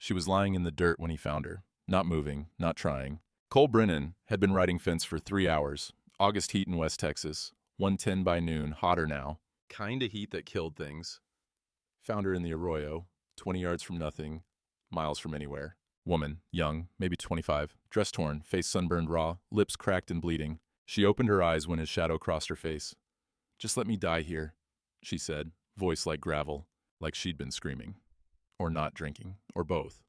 She was lying in the dirt when he found her, not moving, not trying. Cole Brennan had been riding fence for 3 hours. August heat in West Texas, 110 by noon, hotter now. Kinda heat that killed things. Found her in the arroyo, 20 yards from nothing, miles from anywhere. Woman, young, maybe 25, dress torn, face sunburned raw, lips cracked and bleeding. She opened her eyes when his shadow crossed her face. "Just let me die here," she said, voice like gravel, like she'd been screaming. Or not drinking, or both.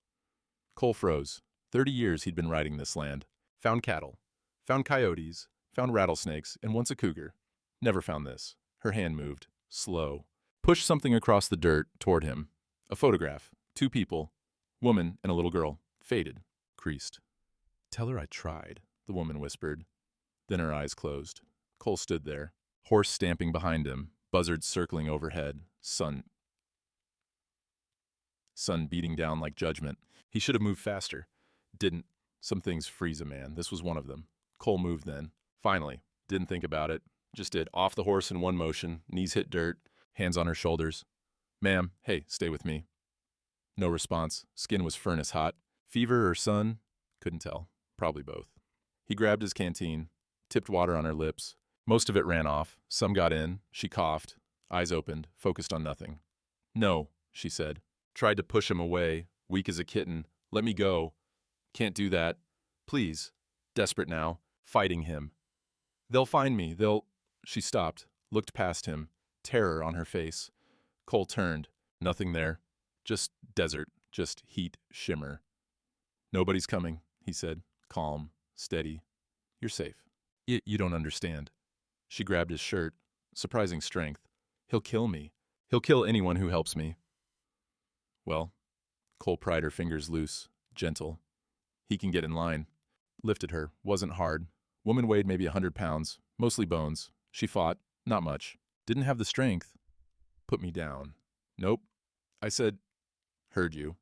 Cole froze. 30 years he'd been riding this land. Found cattle. Found coyotes. Found rattlesnakes, and once a cougar. Never found this. Her hand moved. Slow. Pushed something across the dirt toward him. A photograph. 2 people. Woman and a little girl. Faded. Creased. "Tell her I tried," the woman whispered. Then her eyes closed. Cole stood there. Horse stamping behind him. Buzzards circling overhead. Sun beating down like judgment. He should have moved faster. Didn't. Some things freeze a man. This was one of them. Cole moved then. Finally. Didn't think about it. Just did. Off the horse in one motion. Knees hit dirt. Hands on her shoulders. "Ma'am, hey, stay with me." No response. Skin was furnace hot. Fever or sun? Couldn't tell. Probably both. He grabbed his canteen. Tipped water on her lips. Most of it ran off. Some got in. She coughed. Eyes opened. Focused on nothing. "No," she said. Tried to push him away, weak as a kitten. "Let me go." "Can't do that. Please." Desperate now. Fighting him. "They'll find me. They'll—" She stopped. Looked past him. Terror on her face. Cole turned. Nothing there. Just desert. Just heat, shimmer. "Nobody's coming," he said. Calm. Steady. "You're safe." You don't understand." She grabbed his shirt. Surprising strength. "He'll kill me. He'll kill anyone who helps me." "Well," Cole pried her fingers loose, gentle. "He can get in line." Lifted her. Wasn't hard. Woman weighed maybe 100 pounds, mostly bones. She fought. Not much. Didn't have the strength. "Put me down." "Nope." I said, "Heard you."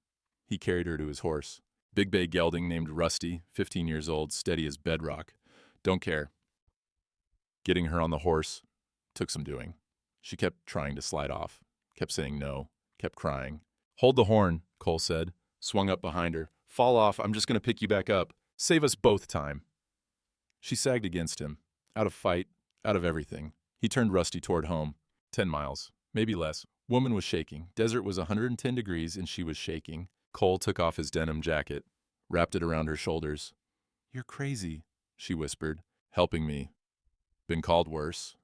He carried her to his horse. Big bay gelding named Rusty, 15 years old, steady as bedrock. "Don't care." Getting her on the horse took some doing. She kept trying to slide off. Kept saying no. Kept crying. "Hold the horn," Cole said. Swung up behind her. "Fall off, I'm just going to pick you back up. Save us both time." She sagged against him. Out of fight, out of everything. He turned Rusty toward home. 10 miles. Maybe less. Woman was shaking. Desert was 110 degrees and she was shaking. Cole took off his denim jacket. Wrapped it around her shoulders. "You're crazy," she whispered. "Helping me." "Been called worse."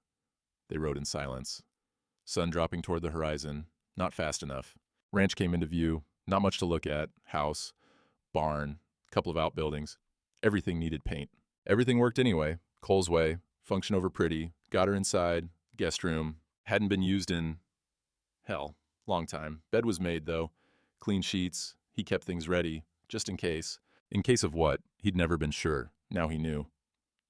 They rode in silence. Sun dropping toward the horizon. Not fast enough. Ranch came into view. Not much to look at. House. Barn. Couple of outbuildings. Everything needed paint. Everything worked anyway. Cole's way. Function over pretty. Got her inside. Guest room. Hadn't been used in... hell. Long time. Bed was made, though. Clean sheets. He kept things ready. Just in case. In case of what? He'd never been sure. Now he knew.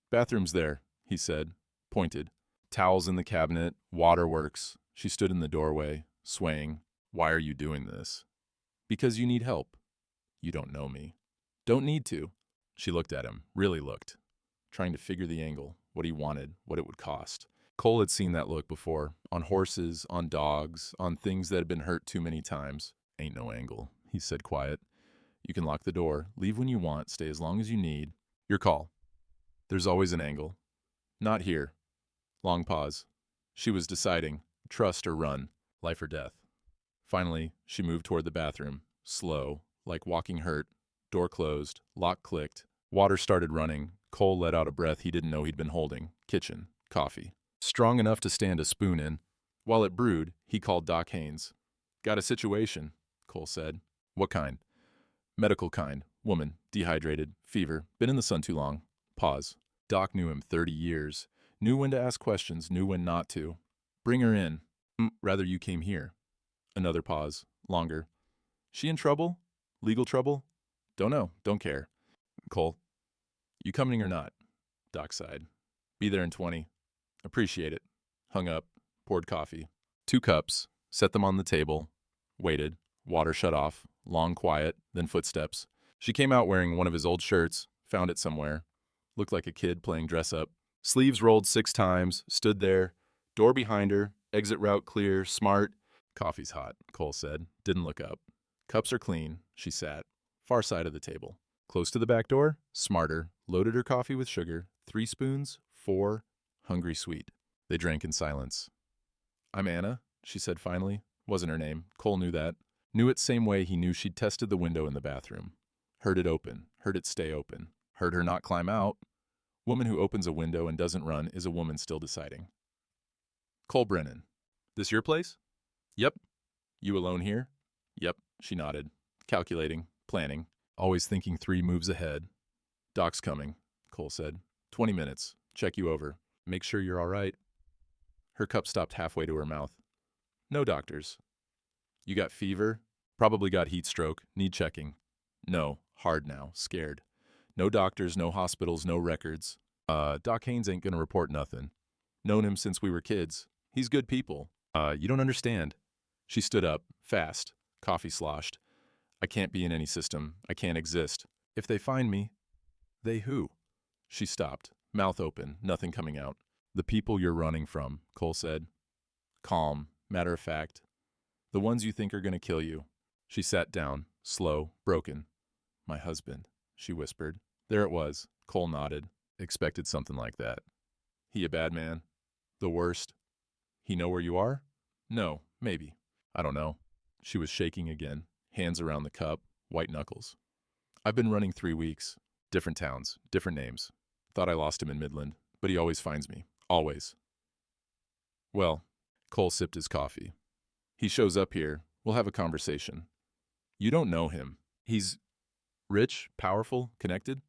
"Bathroom's there," he said. Pointed. Towels in the cabinet. Waterworks. She stood in the doorway, swaying. "Why are you doing this?" "Because you need help." "You don't know me." "Don't need to." She looked at him. Really looked. Trying to figure the angle. What he wanted. What it would cost. Cole had seen that look before. On horses. On dogs. On things that had been hurt too many times. "Ain't no angle," he said quiet. "You can lock the door. Leave when you want. Stay as long as you need. Your call." "There's always an angle." "Not here." Long pause. She was deciding. Trust or run. Life or death. Finally, she moved toward the bathroom. Slow. Like walking hurt. Door closed. Lock clicked. Water started running. Cole let out a breath he didn't know he'd been holding. Kitchen. Coffee. Strong enough to stand a spoon in. While it brewed, he called Doc Haynes. "Got a situation," Cole said. "What kind?" "Medical kind. Woman. Dehydrated. Fever. Been in the sun too long." Pause. Doc knew him 30 years. Knew when to ask questions. Knew when not to. "Bring her in." Rather you came here." Another pause. Longer. "She in trouble? Legal trouble?" "Don't know. Don't care." Cole. "You coming or not?" Doc sighed. "Be there in 20. "Appreciate it." Hung up. Poured coffee. 2 cups. Set them on the table. Waited. Water shut off. Long quiet. Then footsteps. She came out wearing one of his old shirts. Found it somewhere. Looked like a kid playing dress up. Sleeves rolled 6 times. Stood there. Door behind her. Exit route clear. Smart. "Coffee's hot," Cole said. Didn't look up. "Cups are clean." She sat. far side of the table. Close to the back door, smarter, loaded her coffee with sugar, 3 spoons, 4, hungry sweet. They drank in silence. "I'm Anna," she said finally. Wasn't her name. Cole knew that. Knew it same way he knew she'd tested the window in the bathroom. Heard it open. Heard it stay open. Heard her not climb out. Woman who opens a window and doesn't run is a woman still deciding. Cole Brennan. "This your place?" "Yep." "You alone here?" "Yep," she nodded. Calculating. Planning. Always thinking 3 moves ahead. "Doc's coming," Cole said. 20 minutes. Check you over. Make sure you're all right. Her cup stopped halfway to her mouth. "No doctors." "You got fever? Probably got heat stroke. Need checking." "No. Hard now. Scared. No doctors, no hospitals, no records. Doc Haynes ain't gonna report nothing. Known him since we were kids. He's good people. You don't understand." She stood up, fast. Coffee sloshed. "I can't be in any system. I can't exist. If they find me..." "They who?" She stopped, mouth open, nothing coming out. "The people you're running from," Cole said. Calm, matter of fact. "The ones you think are gonna kill you." She sat down, slow, broken. "My husband," she whispered. There it was. Cole nodded. Expected something like that. "He a bad man?" "The worst." "He know where you are?" "No, maybe. I don't know." She was shaking again, hands around the cup, white knuckles. "I've been running 3 weeks. Different towns, different names. Thought I lost him in Midland, but he always finds me. Always." "Well," Cole sipped his coffee. "He shows up here. We'll have a conversation. You don't know him. He's rich, powerful, connected?"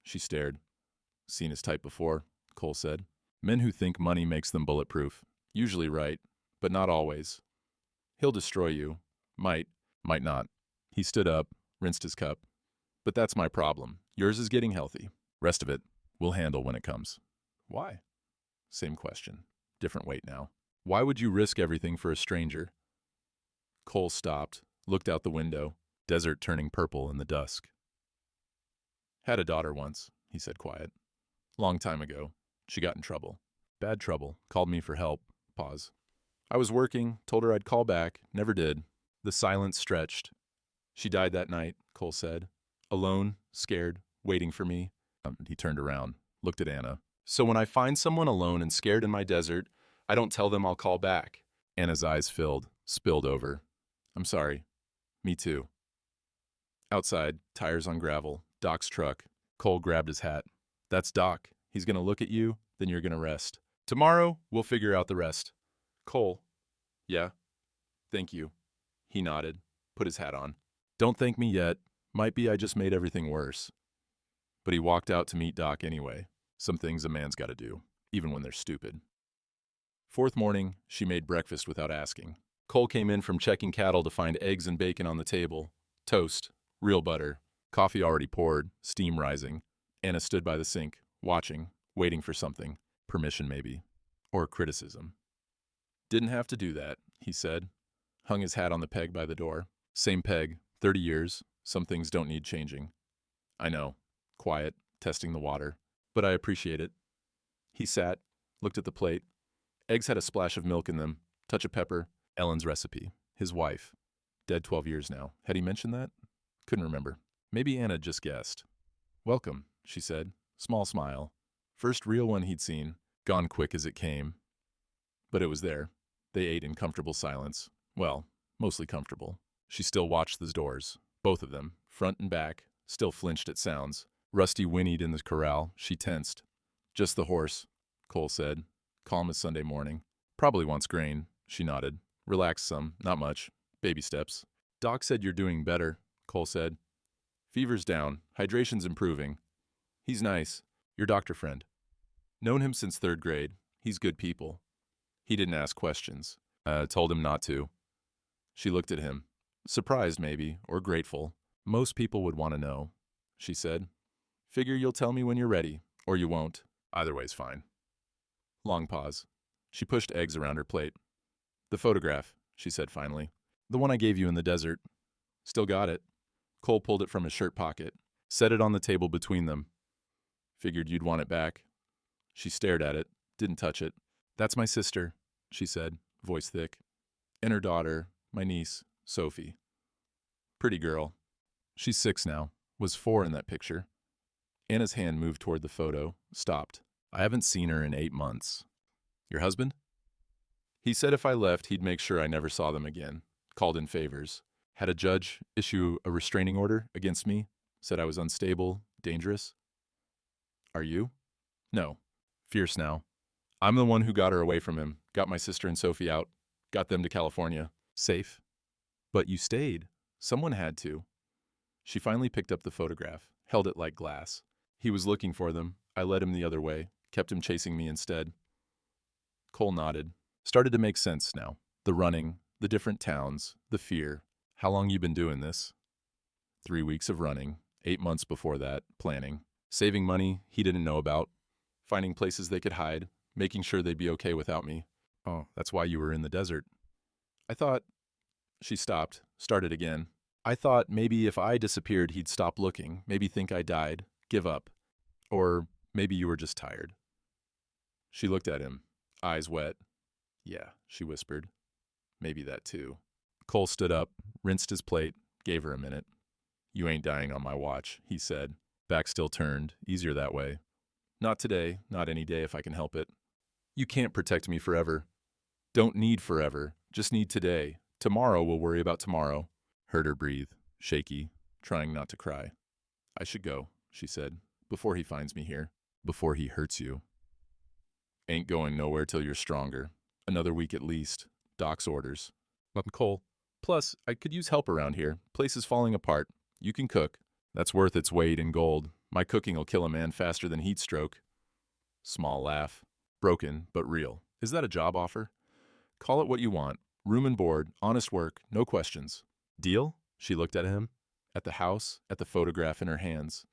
She stared. "Seen his type before," Cole said. "Men who think money makes them bulletproof. Usually right, but not always. He'll destroy you. Might not." He stood up, rinsed his cup. "But that's my problem. Yours is getting healthy. Rest of it, we'll handle when it comes." "Why?" Same question. Different weight now. "Why would you risk everything for a stranger?" Cole stopped, looked out the window, desert turning purple in the dusk. "Had a daughter once," he said quiet. "Long time ago. She got in trouble. Bad trouble. Called me for help." Pause. "I was working, told her I'd call back, never did." The silence stretched. "She died that night," Cole said. "Alone, scared, waiting for me." He turned around, looked at Anna. "So when I find someone alone and scared in my desert, I don't tell them I'll call back." Anna's eyes filled, spilled over. "I'm sorry. Me too." Outside, tires on gravel, Doc's truck. Cole grabbed his hat. "That's Doc. He's gonna look at you, then you're gonna rest. Tomorrow, we'll figure out the rest." "Cole." "Yeah?" "Thank you." He nodded, put his hat on. "Don't thank me yet. Might be I just made everything worse." But he walked out to meet Doc anyway. Some things a man's gotta do, even when they're stupid. Fourth morning, she made breakfast without asking. Cole came in from checking cattle to find eggs and bacon on the table. Toast, real butter, coffee already poured, steam rising. Anna stood by the sink, watching, waiting for something. Permission, maybe. Or criticism. "Didn't have to do that," he said. Hung his hat on the peg by the door. "Same peg, 30 years. Some things don't need changing." "I know." Quiet, testing the water. "But I appreciate it." He sat, looked at the plate. Eggs had a splash of milk in them, touch of pepper. Ellen's recipe. His wife. Dead 12 years now. Had he mentioned that? Couldn't remember. Maybe Anna just guessed. "Welcome," she said. Small smile. First real one he'd seen. Gone quick as it came. But it was there. They ate in comfortable silence. Well, mostly comfortable. She still watched the doors. Both of them, front and back, still flinched at sounds. Rusty whinnied in the corral. She tensed. "Just the horse," Cole said. Calm as Sunday morning. "Probably wants grain." She nodded. "Relax some. Not much. Baby steps." "Doc said you're doing better," Cole said. "Fever's down. Hydration's improving. He's nice. Your doctor friend." "Known him since 3rd grade. He's good people." He didn't ask questions. Told him not to. She looked at him. Surprised, maybe, or grateful. "Most people would want to know," she said. "Figure you'll tell me when you're ready, or you won't. Either way's fine." Long pause. She pushed eggs around her plate. "The photograph," she said finally. "The one I gave you in the desert." "Still got it." Cole pulled it from his shirt pocket. Set it on the table between them. "Figured you'd want it back." She stared at it, didn't touch it. "That's my sister," she said, voice thick. "And her daughter, my niece, Sophie. Pretty girl." She's 6 now. Was 4 in that picture. Anna's hand moved toward the photo, stopped. I haven't seen her in 8 months. Your husband? He said if I left, he'd make sure I never saw them again. Called in favors. Had a judge issue a restraining order against me. Said I was unstable, dangerous. Are you? No. Fierce now. I'm the one who got her away from him, got my sister and Sophie out, got them to California. Safe. But you stayed. Someone had to. She finally picked up the photograph, held it like glass. He was looking for them. I led him the other way, kept him chasing me instead. Cole nodded. Started to make sense now. The running, the different towns, the fear. How long you been doing this? 3 weeks of running, 8 months before that, planning. Saving money he didn't know about. Finding places they could hide, making sure they'd be okay without me. Oh, that's why you were in the desert. I thought... She stopped, started again. I thought maybe if I disappeared he'd stop looking, maybe think I died, give up. Or maybe you were just tired. She looked at him, eyes wet. Yeah, she whispered. Maybe that too. Cole stood up, rinsed his plate, gave her a minute. You ain't dying on my watch, he said. Back still turned, easier that way. Not today, not any day if I can help it. You can't protect me forever. Don't need forever, just need today. Tomorrow we'll worry about tomorrow. Heard her breathe, shaky, trying not to cry. I should go, she said, before he finds me here, before he hurts you. Ain't going nowhere till you're stronger. Another week at least. Doc's orders. Cole. Plus, I could use help around here. Place is falling apart. You can cook. That's worth its weight in gold. My cooking'll kill a man faster than heat stroke. Small laugh. Broken, but real. Is that a job offer? Call it what you want. Room and board, honest work, no questions. Deal? She looked at him, at the house, at the photograph in her hands.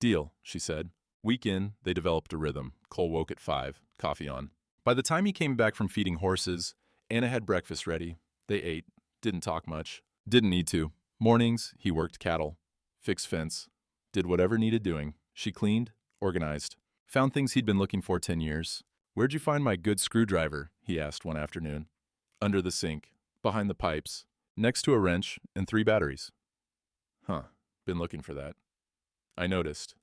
Deal, she said. Week in, they developed a rhythm. Cole woke at 5, coffee on. By the time he came back from feeding horses, Anna had breakfast ready. They ate, didn't talk much. Didn't need to. Mornings, he worked cattle, fixed fence, did whatever needed doing. She cleaned, organized. Found things he'd been looking for 10 years. Where'd you find my good screwdriver? He asked one afternoon. Under the sink, behind the pipes, next to a wrench and 3 batteries. Huh, been looking for that. I noticed.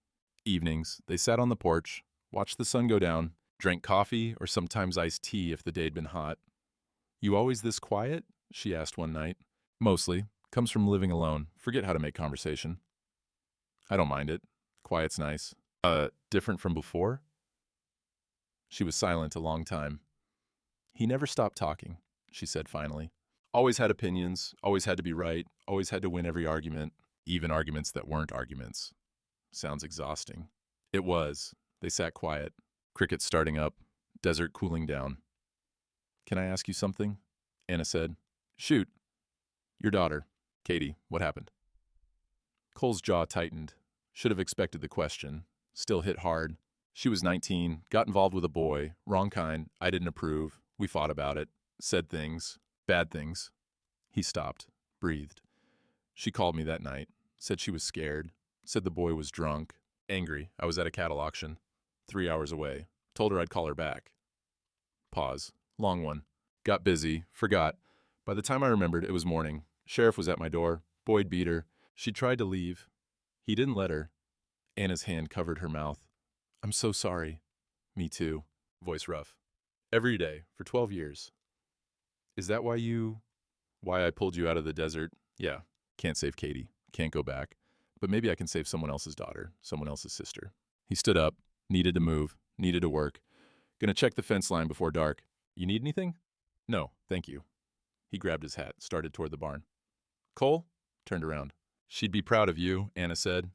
Evenings, they sat on the porch, watched the sun go down, drank coffee or sometimes iced tea if the day'd been hot. You always this quiet? She asked one night. Mostly. Comes from living alone. Forget how to make conversation. I don't mind it. Quiet's nice. Different from before? She was silent a long time. He never stopped talking, she said finally. Always had opinions, always had to be right, always had to win every argument, even arguments that weren't arguments. Sounds exhausting. It was. They sat quiet. Crickets starting up, desert cooling down. Can I ask you something? Anna said. Shoot. Your daughter, Katie, what happened? Cole's jaw tightened. Should have expected the question. Still hit hard. She was 19, got involved with a boy, wrong kind, I didn't approve. We fought about it, said things, bad things. He stopped, breathed. She called me that night, said she was scared, said the boy was drunk, angry. I was at a cattle auction, 3 hours away. Told her I'd call her back. Pause. Long one. Got busy, forgot. By the time I remembered, it was morning. Sheriff was at my door. Boyd beat her. She tried to leave. He didn't let her. Anna's hand covered her mouth. I'm so sorry. Me too. Voice rough. Every day, for 12 years. Is that why I pulled you out of the desert? Yeah. Can't save Katie. Can't go back. But maybe I can save someone else's daughter, someone else's sister. He stood up, needed to move, needed to work. Gonna check the fence line before dark. You need anything? No, thank you. He grabbed his hat, started toward the barn. Cole? Turned around. She'd be proud of you, Anna said.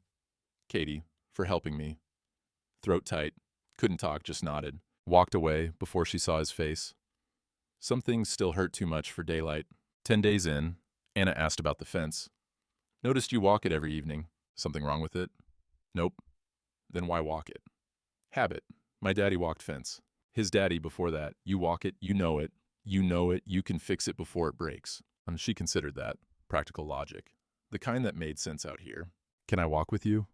Katie, for helping me. Throat tight. Couldn't talk, just nodded. Walked away before she saw his face. Some things still hurt too much for daylight. 10 days in, Anna asked about the fence. Noticed you walk it every evening. Something wrong with it? Nope. Then why walk it? Habit. My daddy walked fence. His daddy before that. You walk it, you know it. You know it, you can fix it before it breaks. And she considered that. Practical logic. The kind that made sense out here. Can I walk with you?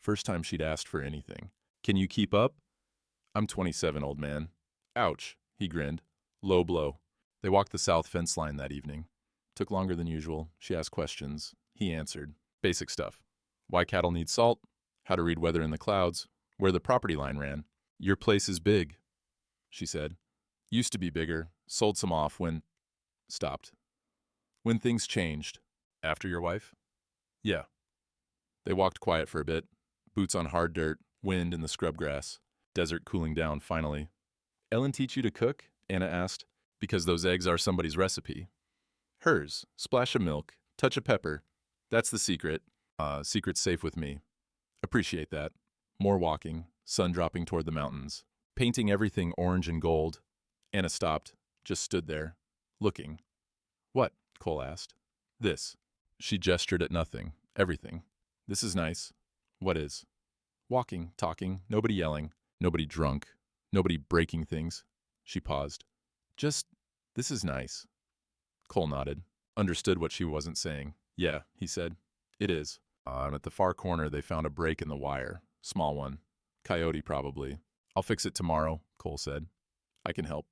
First time she'd asked for anything. Can you keep up? I'm 27, old man. Ouch, he grinned. Low blow. They walked the south fence line that evening. Took longer than usual. She asked questions. He answered. Basic stuff. Why cattle need salt, how to read weather in the clouds, where the property line ran. Your place is big, she said. Used to be bigger, sold some off when… Stopped. When things changed. After your wife? Yeah. They walked quiet for a bit, boots on hard dirt, wind in the scrub grass, desert cooling down finally. Ellen teach you to cook? Anna asked. Because those eggs are somebody's recipe. Hers. Splash of milk, touch of pepper. That's the secret. Secret's safe with me. Appreciate that. More walking, sun dropping toward the mountains, painting everything orange and gold. Anna stopped, just stood there, looking. What? Cole asked. This. She gestured at nothing, everything. This is nice. What is? Walking, talking, nobody yelling, nobody drunk, nobody breaking things. She paused. Just, this is nice. Cole nodded, understood what she wasn't saying. Yeah, he said. It is. And at the far corner, they found a break in the wire. Small one. Coyote, probably. I'll fix it tomorrow, Cole said. I can help.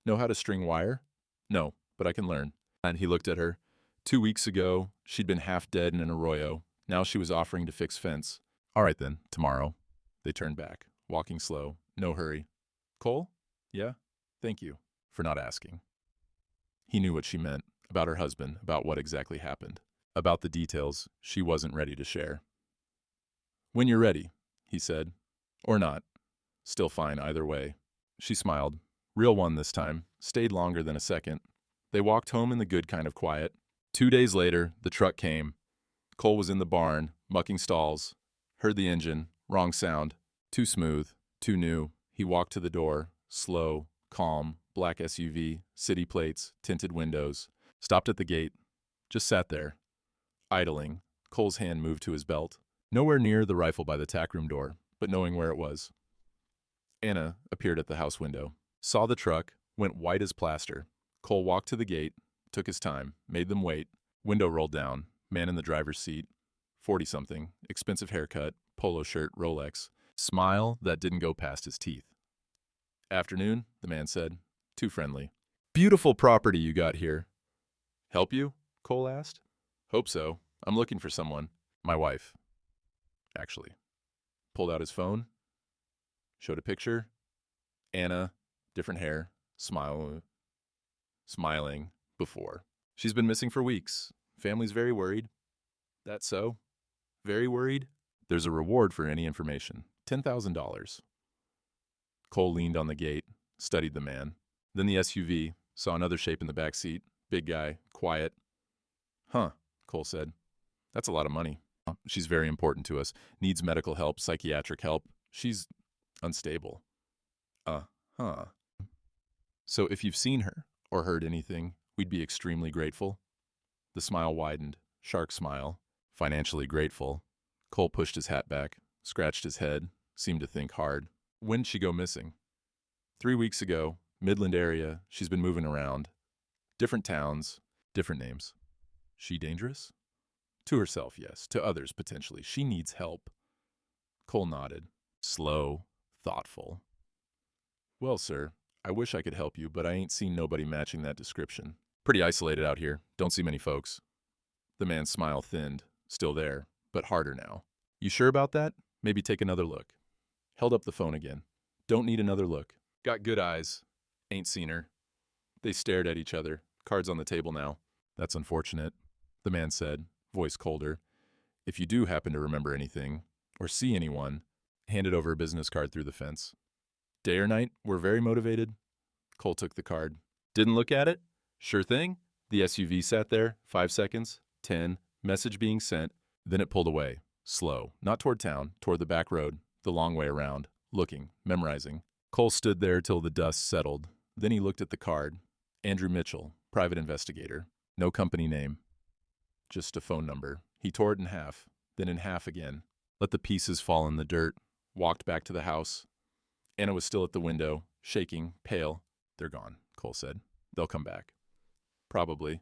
Know how to string wire? No, but I can learn. And he looked at her. 2 weeks ago, she'd been half dead in an arroyo. Now she was offering to fix fence. All right then, tomorrow. They turned back, walking slow, no hurry. Cole? Yeah? Thank you for not asking. He knew what she meant, about her husband, about what exactly happened, about the details she wasn't ready to share. When you're ready, he said. Or not. Still fine either way. She smiled. Real one this time. Stayed longer than a second. They walked home in the good kind of quiet. 2 days later, the truck came. Cole was in the barn, mucking stalls. Heard the engine. Wrong sound. Too smooth. Too new. He walked to the door. Slow. Calm. Black SUV. City plates. Tinted windows. Stopped at the gate. Just sat there. Idling. Cole's hand moved to his belt. Nowhere near the rifle by the tackroom door, but knowing where it was. Anna appeared at the house window. Saw the truck. Went white as plaster. Cole walked to the gate. Took his time. Made them wait. Window rolled down. Man in the driver's seat. 40-something. Expensive haircut. Polo shirt. Rolex. Smile that didn't go past his teeth. Afternoon, the man said. Too friendly. Beautiful property you got here. Help you? Cole asked. Hope so. I'm looking for someone. My wife. Actually. Pulled out his phone. Showed a picture. Anna. Different hair. Smiling. Before. She's been missing for weeks. Family's very worried. That so? Very worried? There's a reward for any information. $10,000. Cole leaned on the gate, studied the man. Then the SUV, saw another shape in the back seat. Big guy, quiet. Huh, Cole said. That's a lot of money. She's very important to us. Needs medical help, psychiatric help. She's unstable. Huh. So if you've seen her or heard anything, we'd be extremely grateful. The smile widened, shark smile, financially grateful. Cole pushed his hat back, scratched his head, seemed to think hard. When'd she go missing? 3 weeks ago, Midland area, she's been moving around. Different towns, different names. She dangerous? To herself, yes. To others, potentially. She needs help. Cole nodded. Slow, thoughtful. Well, sir, I wish I could help you, but I ain't seen nobody matching that description. Pretty isolated out here. Don't see many folks. The man's smile thinned. Still there, but harder now. You sure about that? Maybe take another look. Held up the phone again. Don't need another look. Got good eyes. Ain't seen her. They stared at each other. Cards on the table now. That's unfortunate, the man said, voice colder. If you do happen to remember anything, or see anyone, handed over a business card through the fence. Day or night, we're very motivated. Cole took the card. Didn't look at it? Sure thing. The SUV sat there, 5 seconds, 10, message being sent. Then it pulled away, slow, not toward town, toward the back road, the long way around, looking, memorizing. Cole stood there till the dust settled. Then he looked at the card. Andrew Mitchell, private investigator. No company name. Just a phone number. He tore it in half, then in half again. Let the pieces fall in the dirt. Walked back to the house. Anna was still at the window, shaking, pale. They're gone, Cole said. They'll come back. Probably.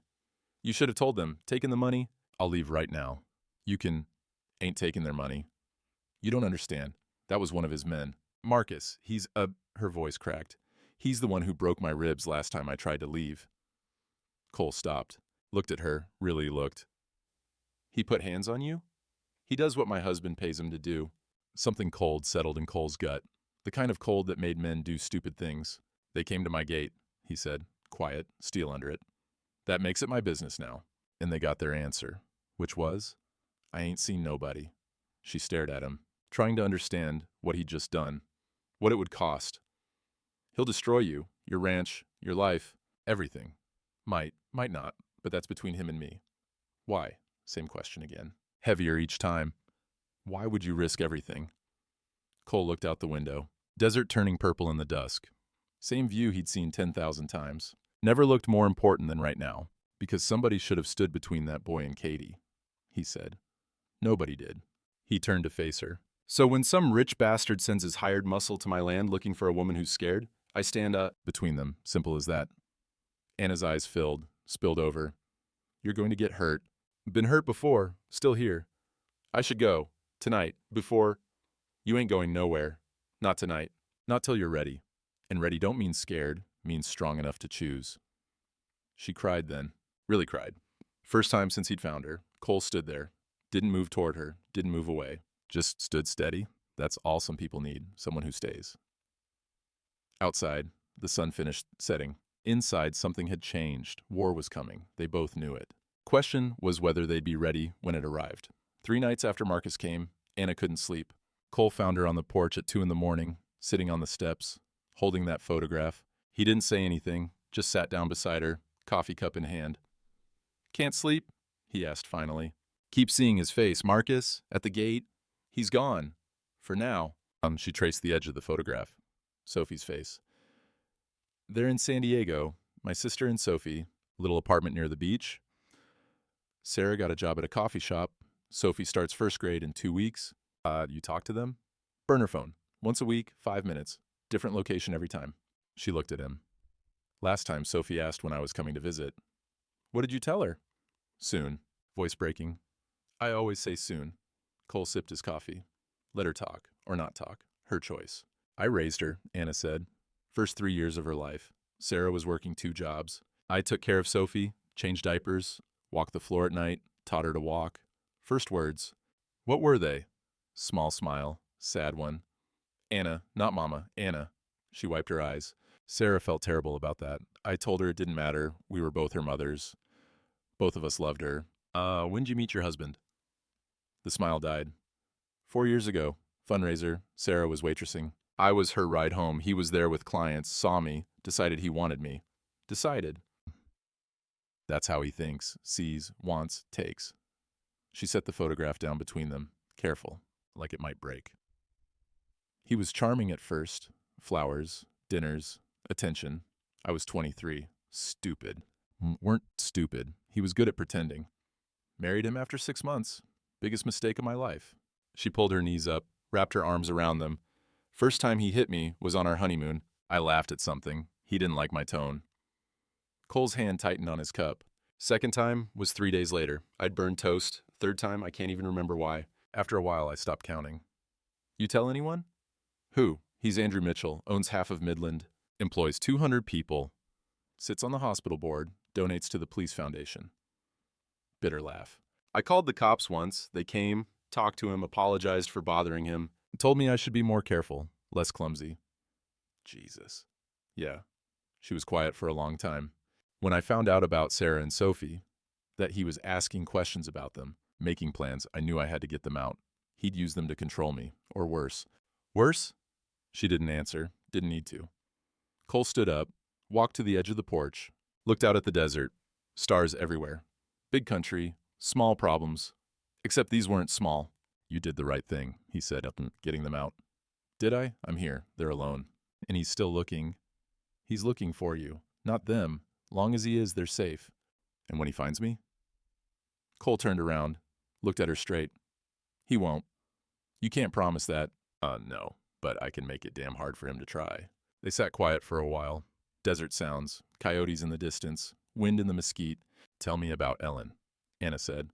You should have told them. Taken the money? I'll leave right now. You can… Ain't taking their money. You don't understand. That was one of his men. Marcus, he's a… Her voice cracked. He's the one who broke my ribs last time I tried to leave. Cole stopped. Looked at her, really looked. He put hands on you? He does what my husband pays him to do. Something cold settled in Cole's gut, the kind of cold that made men do stupid things. They came to my gate, he said, quiet, steel under it. That makes it my business now. And they got their answer, which was, I ain't seen nobody. She stared at him, trying to understand what he'd just done, what it would cost. He'll destroy you, your ranch, your life, everything. Might not, but that's between him and me. Why? Same question again. Heavier each time. Why would you risk everything? Cole looked out the window, desert turning purple in the dusk. Same view he'd seen 10,000 times. Never looked more important than right now, because somebody should have stood between that boy and Katie, he said. Nobody did. He turned to face her. So when some rich bastard sends his hired muscle to my land looking for a woman who's scared, I stand up between them, simple as that. Anna's eyes filled, spilled over. You're going to get hurt. Been hurt before, still here. I should go, tonight, before. You ain't going nowhere. Not tonight. Not till you're ready. And ready don't mean scared, means strong enough to choose. She cried then, really cried. First time since he'd found her. Cole stood there, didn't move toward her, didn't move away. Just stood steady. That's all some people need, someone who stays. Outside, the sun finished setting. Inside, something had changed. War was coming. They both knew it. Question was whether they'd be ready when it arrived. 3 nights after Marcus came, Anna couldn't sleep. Cole found her on the porch at 2 a.m, sitting on the steps, holding that photograph. He didn't say anything, just sat down beside her, coffee cup in hand. Can't sleep? He asked finally. Keep seeing his face. Marcus, at the gate. He's gone. For now. She traced the edge of the photograph. Sophie's face. They're in San Diego. My sister and Sophie. Little apartment near the beach. Sarah got a job at a coffee shop. Sophie starts first grade in 2 weeks. You talk to them? Burner phone. Once a week, 5 minutes. Different location every time. She looked at him. Last time, Sophie asked when I was coming to visit. What did you tell her? Soon. Voice breaking. I always say soon. Cole sipped his coffee. Let her talk, or not talk. Her choice. I raised her, Anna said. First 3 years of her life. Sarah was working 2 jobs. I took care of Sophie, changed diapers, walked the floor at night, taught her to walk. First words. What were they? Small smile, sad one. Anna, not Mama, Anna. She wiped her eyes. Sarah felt terrible about that. I told her it didn't matter. We were both her mothers. Both of us loved her. When'd you meet your husband? The smile died. 4 years ago. Fundraiser. Sarah was waitressing. I was her ride home. He was there with clients, saw me, decided he wanted me. Decided. That's how he thinks, sees, wants, takes. She set the photograph down between them, careful, like it might break. He was charming at first. Flowers, dinners, attention. I was 23. Stupid. Weren't stupid. He was good at pretending. Married him after 6 months. Biggest mistake of my life. She pulled her knees up, wrapped her arms around them. First time he hit me was on our honeymoon. I laughed at something. He didn't like my tone. Cole's hand tightened on his cup. Second time was 3 days later. I'd burned toast. Third time, I can't even remember why. After a while, I stopped counting. You tell anyone? Who? He's Andrew Mitchell, owns half of Midland, employs 200 people, sits on the hospital board, donates to the police foundation. Bitter laugh. I called the cops once. They came, talked to him, apologized for bothering him, told me I should be more careful, less clumsy. Jesus. Yeah. She was quiet for a long time. When I found out about Sarah and Sophie, that he was asking questions about them, making plans, I knew I had to get them out. He'd use them to control me, or worse. Worse? She didn't answer, didn't need to. Cole stood up, walked to the edge of the porch, looked out at the desert, stars everywhere. Big country, small problems. Except these weren't small. You did the right thing, he said, getting them out. Did I? I'm here. They're alone. And he's still looking. He's looking for you, not them. Long as he is, they're safe. And when he finds me? Cole turned around, looked at her straight. He won't. You can't promise that. No, but I can make it damn hard for him to try. They sat quiet for a while. Desert sounds, coyotes in the distance, wind in the mesquite. Tell me about Ellen, Anna said.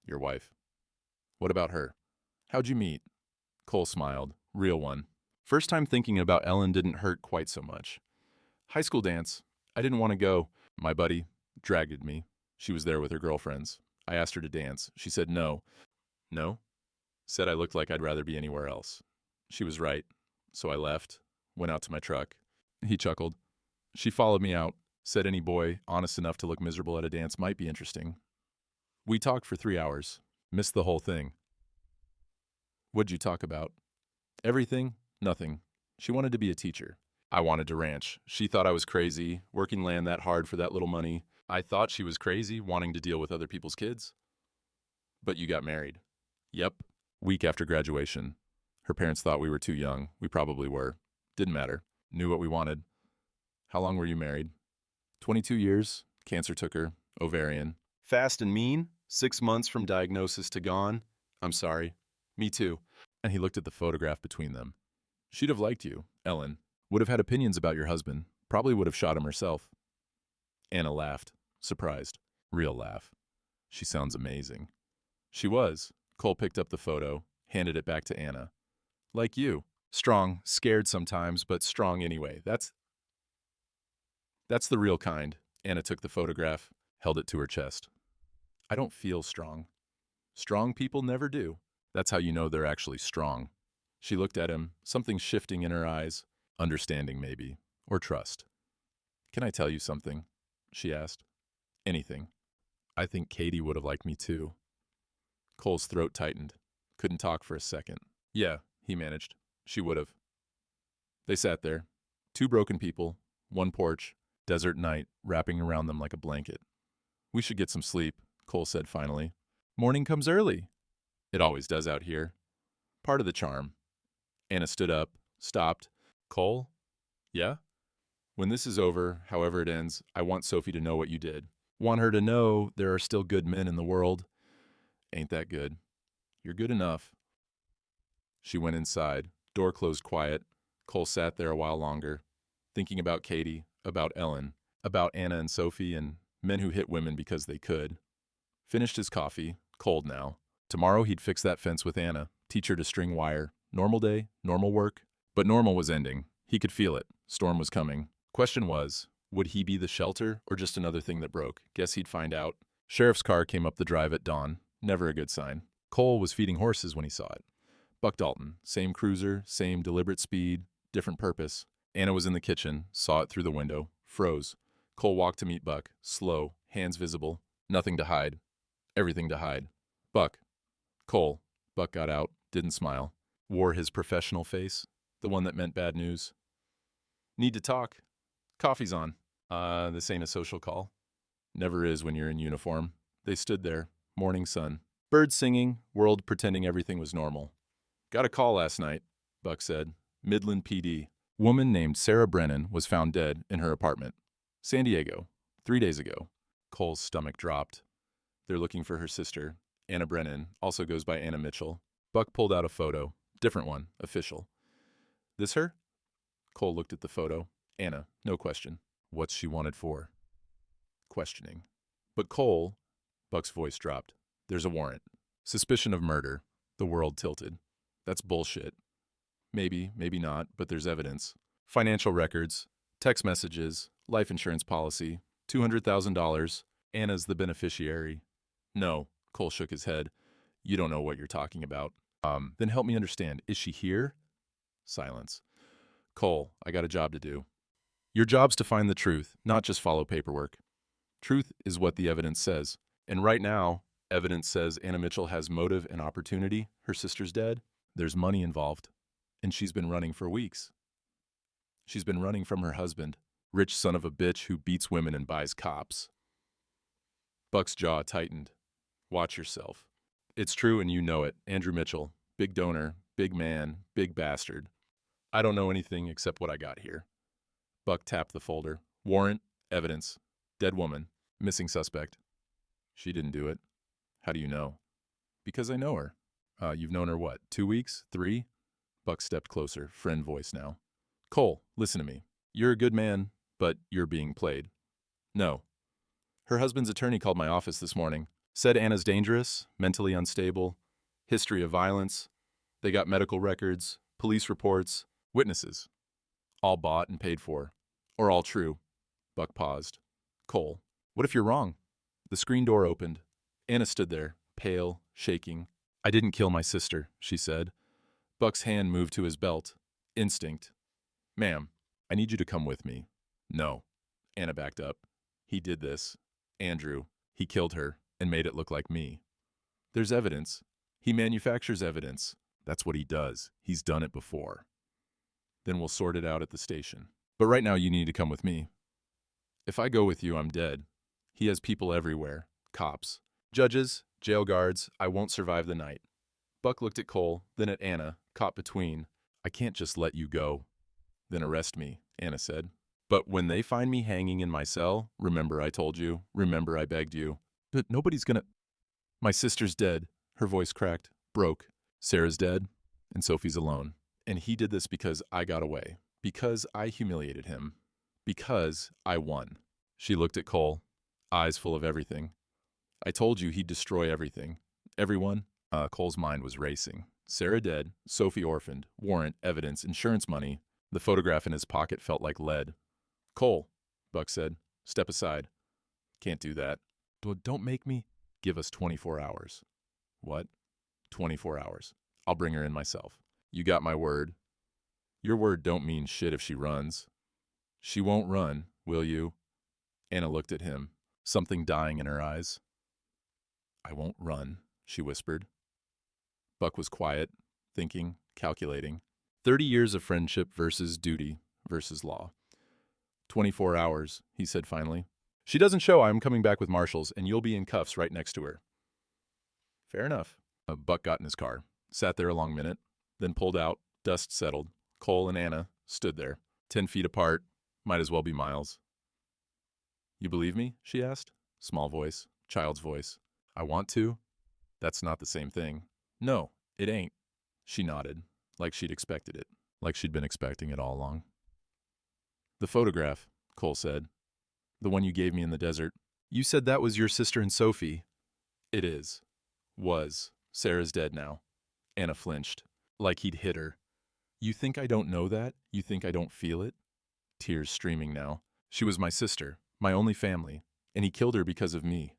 Your wife. What about her? How'd you meet? Cole smiled. Real one. First time thinking about Ellen didn't hurt quite so much. High school dance. I didn't want to go. My buddy dragged me. She was there with her girlfriends. I asked her to dance. She said no. No? Said I looked like I'd rather be anywhere else. She was right. So I left, went out to my truck. He chuckled. She followed me out, said any boy honest enough to look miserable at a dance might be interesting. We talked for 3 hours. Missed the whole thing. What'd you talk about? Everything, nothing. She wanted to be a teacher. I wanted to ranch. She thought I was crazy, working land that hard for that little money. I thought she was crazy, wanting to deal with other people's kids. But you got married. Yep. Week after graduation. Her parents thought we were too young. We probably were. Didn't matter. Knew what we wanted. How long were you married? 22 years. Cancer took her. Ovarian. Fast and mean. 6 months from diagnosis to gone. I'm sorry. Me too. And he looked at the photograph between them. She'd have liked you, Ellen. Would have had opinions about your husband. Probably would have shot him herself. Anna laughed. Surprised. Real laugh. She sounds amazing. She was. Cole picked up the photo, handed it back to Anna. Like you. Strong, scared sometimes, but strong anyway. That's the real kind. Anna took the photograph, held it to her chest. I don't feel strong. Strong people never do. That's how you know they're actually strong. She looked at him, something shifting in her eyes. Understanding, maybe. Or trust. Can I tell you something? She asked. Anything. I think Katie would have liked me too. Cole's throat tightened. Couldn't talk for a second. Yeah, he managed. She would have. They sat there. 2 broken people, 1 porch, desert night wrapping around them like a blanket. We should get some sleep, Cole said finally. Morning comes early. It always does out here. Part of the charm. Anna stood up, stopped. Cole? Yeah? When this is over, however it ends, I want Sophie to know what you did. Want her to know there are still good men in the world. Ain't that good? You're good enough. She went inside. Door closed quiet. Cole sat there a while longer, thinking about Katie, about Ellen, about Anna and Sophie, and men who hit women because they could. Finished his coffee, cold now. Tomorrow he'd fix that fence with Anna, teach her to string wire. Normal day, normal work. But normal was ending. He could feel it. Storm was coming. Question was, would he be the shelter or just another thing that broke? Guess he'd find out. Sheriff's car came up the drive at dawn. Never a good sign. Cole was feeding horses when he saw it. Buck Dalton, same cruiser, same deliberate speed, different purpose. Anna was in the kitchen, saw it through the window, froze. Cole walked to meet Buck, slow, hands visible, nothing to hide, everything to hide. Buck. Cole. Buck got out, didn't smile. Wore his professional face, the one that meant bad news. Need to talk. Coffee's on. This ain't a social call. Never is when you're in uniform. They stood there, morning sun. Birds singing, world pretending everything was normal. Got a call last night, Buck said. Midland PD. Woman named Sarah Brennan was found dead in her apartment. San Diego. 3 days ago. Cole's stomach dropped. They're looking for her sister. Anna Brennan, also goes by Anna Mitchell. Buck pulled out a photo. Different one, official. This her? Cole looked at the photo. Anna, no question. What's she wanted for? Questioning. But Cole, Buck's voice dropped. There's a warrant. Suspicion of murder. The world tilted. That's bullshit. Maybe, maybe not, but there's evidence. Financial records, text messages, life insurance policy, $200,000. Anna's the beneficiary. No, Cole shook his head. You don't know what you're talking about. Then help me understand. Is she here? Silence. Cole, I got a job to do. Your job's to find the truth, not just follow paperwork. Truth is what the evidence says. And right now, evidence says Anna Mitchell has motive and opportunity. Her sister's dead. There's money involved. And she's been running for weeks. She's been running from her husband, rich son of a bitch who beats women and buys cops. Buck's jaw tightened. Watch yourself. It's true and you know it. Andrew Mitchell, big donor, big man, big bastard. I don't know anything except what I got here. Buck tapped the folder. Warrant, evidence, dead woman, missing suspect. She didn't do it. How do you know? Because I know her. You've known her what, 2 weeks? 3? Buck stepped closer, friend voice now. Cole, listen to me. You're a good man, but you're being played. No. Her husband's attorney called my office this morning. Said Anna's dangerous, mentally unstable, history of violence. They got medical records, police reports, witnesses. All bought and paid for. Or all true. Buck paused. Cole, what if you're wrong? The screen door opened. Anna stood there, pale, shaking. I didn't kill my sister, she said. Buck's hand moved to his belt. Instinct. Ma'am, I need you to come with me. No. Anna backed up. He did this. Andrew. He killed her and made it look like me. There's evidence. He manufactures evidence. That's what he does. He's done it before. Then we'll sort it out at the station. But right now you need to come with me. If I go with you, I'm dead. He has people everywhere. Cops. Judges. Jail guards. I won't survive the night. Buck looked at Cole, then at Anna, caught between. I can't just let you go. Then arrest me, Anna said. But when they find me hanging in my cell, remember I told you, remember I begged you. But nobody's gonna... My sister's dead. Her voice cracked, broke. Sarah's dead, and Sophie's alone. And he did this because I got away. Because I humiliated him. Because I won. She looked at Cole, eyes full of everything. I told you he'd destroy everything. Everyone? Cole's mind was racing. Sarah dead, Sophie orphaned, warrant, evidence, insurance money. The photograph in his pocket felt like lead. Cole, Buck said, step aside. Can't do that. Don't make me. Give us 24 hours. What? 24 hours. I'll bring her in myself. You got my word. Your word don't mean shit if she runs. She won't run, will you? Anna looked at him, something dying in her eyes. I won't run, she whispered. Buck was quiet, thinking, calculating. 30 years of friendship versus duty versus law. 24 hours, he said finally. She doesn't show I'm coming back with marshals, and you'll be in cuffs right next to her. Fair enough. Buck got in his car, sat there a long minute, then pulled out, dust settled. Cole and Anna stood there, 10 feet apart, might as well be miles. You believe me? She asked. Small voice, child's voice. I want to. That's not the same thing. No, it ain't. She nodded, like she'd expected it, like she'd been expecting it all along. The photograph, Cole said. The one you gave me in the desert. You said that was your sister and Sophie. It is. Was. Sarah's dead now. Anna flinched, like he'd hit her. You think I don't know that? You think I don't feel it? Tears streaming now. She was my sister, my only family, and he killed her because of me.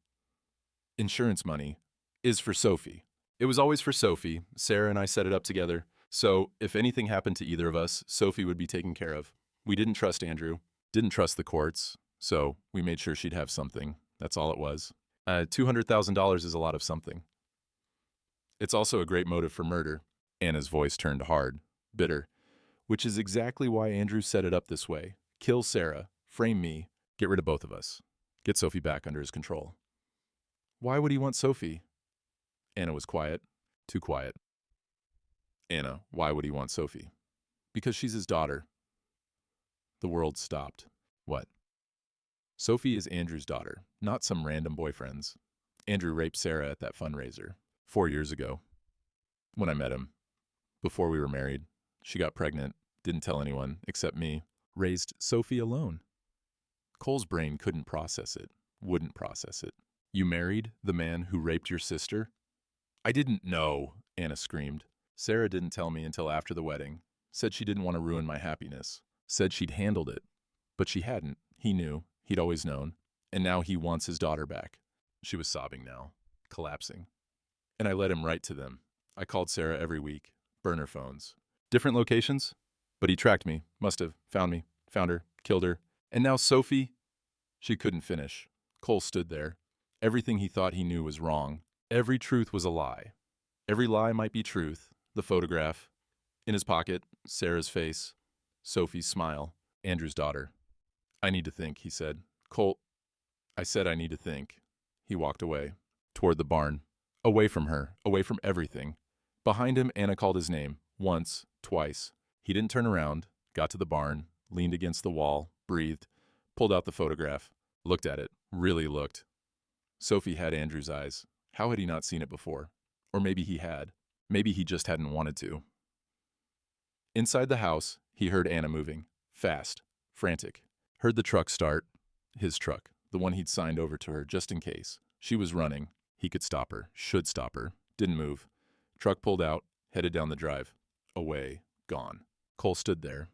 Insurance money is for Sophie. It was always for Sophie. Sarah and I set it up together. So if anything happened to either of us, Sophie would be taken care of. We didn't trust Andrew, didn't trust the courts, so we made sure she'd have something. That's all it was. $200,000 is a lot of something. It's also a great motive for murder. Anna's voice turned hard, bitter, which is exactly why Andrew set it up this way. Kill Sarah, frame me, get rid of both of us. Get Sophie back under his control. Why would he want Sophie? Anna was quiet, too quiet. Anna, why would he want Sophie? Because she's his daughter. The world stopped. What? Sophie is Andrew's daughter, not some random boyfriend's. Andrew raped Sarah at that fundraiser 4 years ago. When I met him. Before we were married. She got pregnant, didn't tell anyone except me. Raised Sophie alone. Cole's brain couldn't process it, wouldn't process it. You married the man who raped your sister? I didn't know, Anna screamed. Sarah didn't tell me until after the wedding. Said she didn't want to ruin my happiness. Said she'd handled it. But she hadn't. He knew. He'd always known. And now he wants his daughter back. She was sobbing now, collapsing. And I led him right to them. I called Sarah every week. Burner phones. Different locations? But he tracked me. Must have. Found me. Found her. Killed her. And now Sophie? She couldn't finish. Cole stood there. Everything he thought he knew was wrong. Every truth was a lie. Every lie might be truth. The photograph. In his pocket, Sarah's face. Sophie's smile. Andrew's daughter. I need to think, he said. Cole, I said I need to think. He walked away. Toward the barn. Away from her. Away from everything. Behind him, Anna called his name. Once. Twice. He didn't turn around. Got to the barn. Leaned against the wall. Breathed. Pulled out the photograph. Looked at it. Really looked. Sophie had Andrew's eyes. How had he not seen it before? Or maybe he had. Maybe he just hadn't wanted to. Inside the house, he heard Anna moving. Fast. Frantic. Heard the truck start. His truck. The one he'd signed over to her just in case. She was running. He could stop her. Should stop her. Didn't move. Truck pulled out. Headed down the drive. Away. Gone. Cole stood there,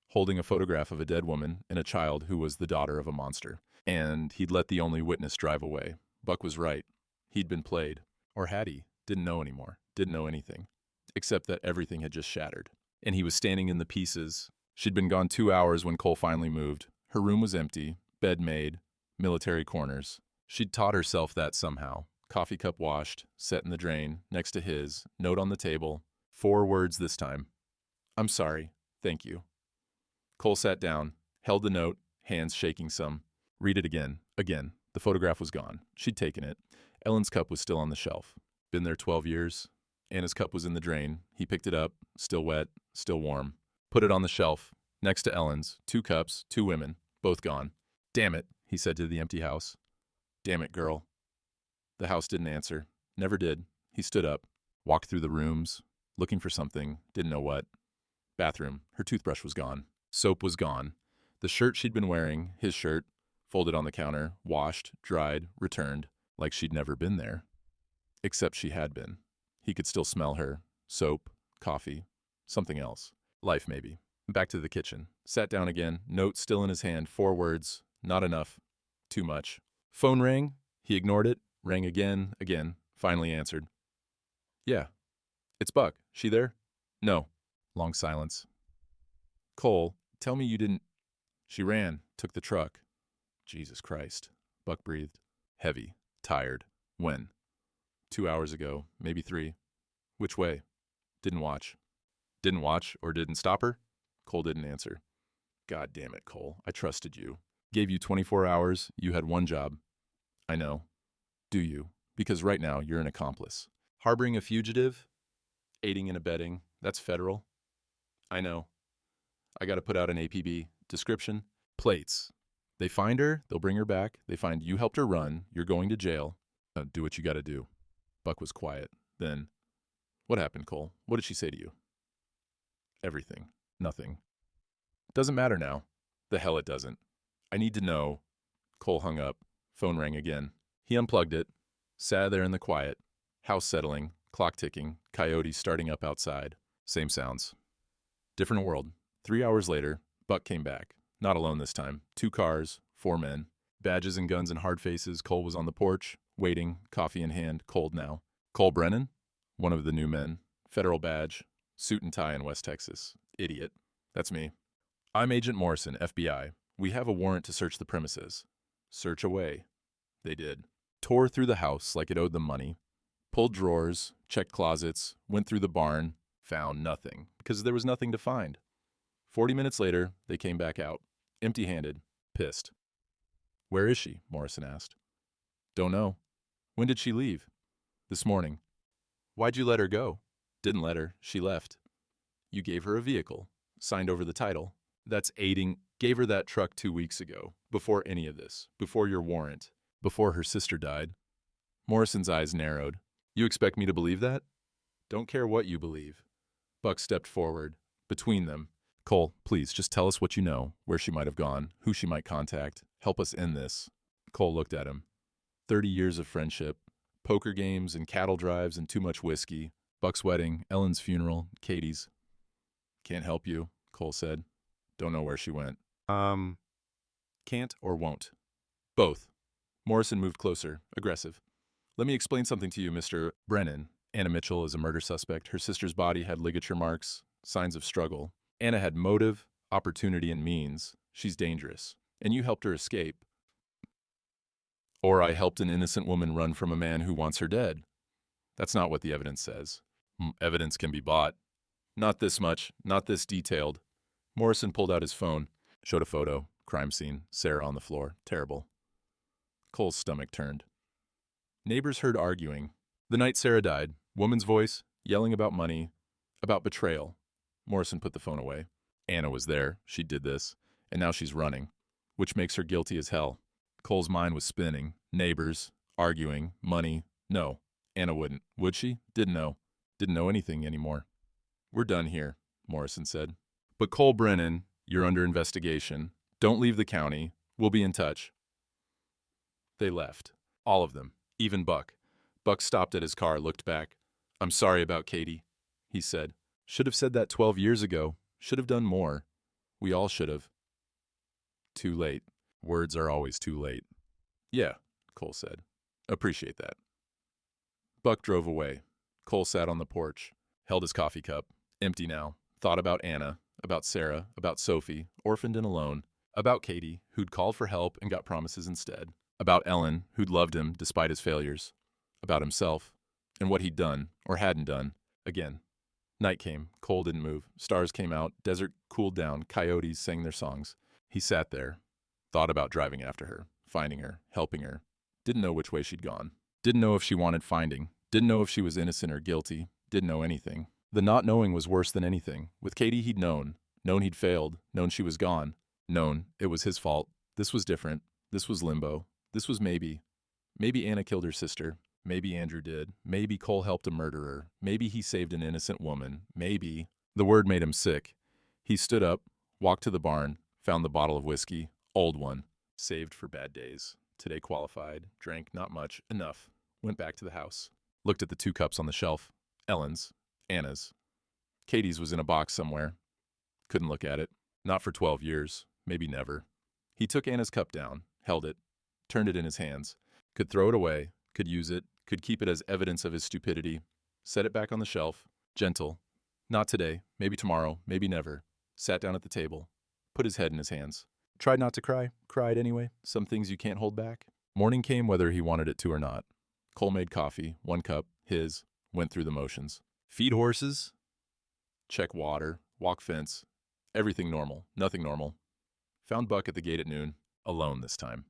holding a photograph of a dead woman and a child who was the daughter of a monster. And he'd let the only witness drive away. Buck was right. He'd been played. Or had he? Didn't know anymore. Didn't know anything. Except that everything had just shattered. And he was standing in the pieces. She'd been gone 2 hours when Cole finally moved. Her room was empty, bed made, military corners. She'd taught herself that somehow. Coffee cup washed, set in the drain, next to his, note on the table. 4 words this time. I'm sorry. Thank you. Cole sat down, held the note, hands shaking some. Read it again. Again. The photograph was gone. She'd taken it. Ellen's cup was still on the shelf. Been there 12 years. Anna's cup was in the drain. He picked it up, still wet, still warm. Put it on the shelf, next to Ellen's. 2 cups, 2 women, both gone. Damn it, he said to the empty house. Damn it, girl. The house didn't answer. Never did. He stood up, walked through the rooms, looking for something, didn't know what. Bathroom. Her toothbrush was gone. Soap was gone. The shirt she'd been wearing, his shirt, folded on the counter, washed, dried, returned, like she'd never been there. Except she had been. He could still smell her. Soap, coffee, something else. Life, maybe. Back to the kitchen. Sat down again, note still in his hand, 4 words. Not enough. Too much. Phone rang. He ignored it. Rang again, finally answered. Yeah. It's Buck. She there? No. Long silence. Cole, tell me you didn't... She ran, took the truck. Jesus Christ. Buck breathed. Heavy. Tired. When? 2 hours ago, maybe 3. Which way? Didn't watch. Didn't watch or didn't stop her? Cole didn't answer. God damn it, Cole. I trusted you. Gave you 24 hours. You had one job. I know. Do you? Because right now you're an accomplice. Harboring a fugitive? Aiding and abetting? That's federal. I know. I gotta put out an APB. Description? Plates. They find her, they'll bring her back. They find you helped her run. You're going to jail. Do what you gotta do. Buck was quiet. Then, what happened, Cole? What did she say to you? Everything. Nothing. Doesn't matter now. The hell it doesn't. I need to know. Cole hung up. Phone rang again. He unplugged it. Sat there in the quiet. House settling. Clock ticking. Coyotes starting up outside. Same sounds. Different world. 3 hours later, Buck came back. Not alone this time. 2 cars. 4 men. Badges and guns and hard faces. Cole was on the porch. Waiting. Coffee in hand. Cold now. Cole Brennan? One of the new men. Federal badge. Suit and tie in West Texas. Idiot. That's me. I'm Agent Morrison, FBI. We have a warrant to search the premises. Search away. They did. Tore through the house like it owed them money. Pulled drawers, checked closets, went through the barn, found nothing, because there was nothing to find. 40 minutes later, they came back out, empty-handed, pissed. Where is she? Morrison asked. Don't know. When did she leave? This morning. Why'd you let her go? Didn't let her. She left. You gave her a vehicle, signed over the title. That's aiding. Gave her that truck 2 weeks ago, before any of this, before your warrant, before her sister died. Morrison's eyes narrowed. You expect me to believe that? Don't care what you believe. Buck stepped forward. Between them. Cole, please, just tell us what you know, where she might have gone, who she might contact. Help us end this. Cole looked at him. 30 years of friendship. Poker games and cattle drives and too much whiskey. Buck's wedding, Ellen's funeral, Katie's. Can't help you, Cole said. Don't know where she went. Can't or won't? Both. Morrison moved closer, aggressive. Let me explain something to you, Mr. Brennan. Anna Mitchell is a murder suspect. Her sister's body had ligature marks, signs of struggle. Anna had motive, opportunity, and means. She's dangerous. And you helped her escape. Or I helped an innocent woman run from a man who wants her dead. That's not what the evidence says. Evidence can be bought. Not this much, not this detailed. Morrison pulled out his phone, showed a photo, crime scene, Sarah on the floor, terrible. Cole's stomach turned. Neighbors heard arguing. The night Sarah died, woman's voice, yelling about money, about betrayal. Morrison put the phone away. Anna was there, she did this, and now she's running, which makes her guilty as hell. Cole's mind was spinning. Neighbors, arguing, money. No, Anna wouldn't. Would she? Didn't know. Didn't know anything anymore. We're done here, Morrison said. But Cole Brennan, you're under investigation. Don't leave the county. We'll be in touch. They left. All of them. Even Buck. Buck stopped at his car, looked back. I'm sorry about Katie, he said. Should have said that 12 years ago. Should have done more. We all should have. Too late. Words are always too late. Yeah, Cole said. Appreciate that. Buck drove away. Cole sat on the porch, held his coffee cup, empty now, thought about Anna, about Sarah, about Sophie, orphaned and alone, about Katie, who'd called for help and got promises instead, about Ellen, who'd loved him despite his failures, about himself, and what he'd done, or hadn't done, again. Night came, Cole didn't move, stars came out, desert cooled down, coyotes sang their songs. He sat there, thought about driving after her, finding her, helping her. Didn't know which way she'd gone. Didn't know if she wanted finding. Didn't know if she was innocent or guilty. Didn't know anything. The not knowing was worse than anything. With Katie he'd known he'd failed, known she was gone, known it was his fault. This was different. This was limbo. This was maybe. Maybe Anna killed her sister. Maybe Andrew did. Maybe Cole helped a murderer. Maybe he saved an innocent woman. Maybe. The word made him sick. He stood up, walked to the barn, found the bottle of whiskey, old one, saved for bad days. Today qualified, drank not much, enough. Went back to the house. Looked at the 2 cups on the shelf. Ellen's, Anna's. Katie's was in a box somewhere. Couldn't look at it. Not for 12 years. Maybe never. He took Anna's cup down, held it, turned it in his hands. Could throw it away, could use it, could keep it as evidence of his stupidity. Set it back on the shelf. Gentle. Not today, maybe tomorrow, maybe never. Sat down at the table. Put his head in his hands. Tried not to cry. Cried anyway. Some things you can't hold back. Morning came whether he wanted it to or not. Cole made coffee, 1 cup, his, went through the motions. Feed horses. Check water. Walk fence. Everything normal. Nothing normal. Found Buck at the gate at noon. Alone this time.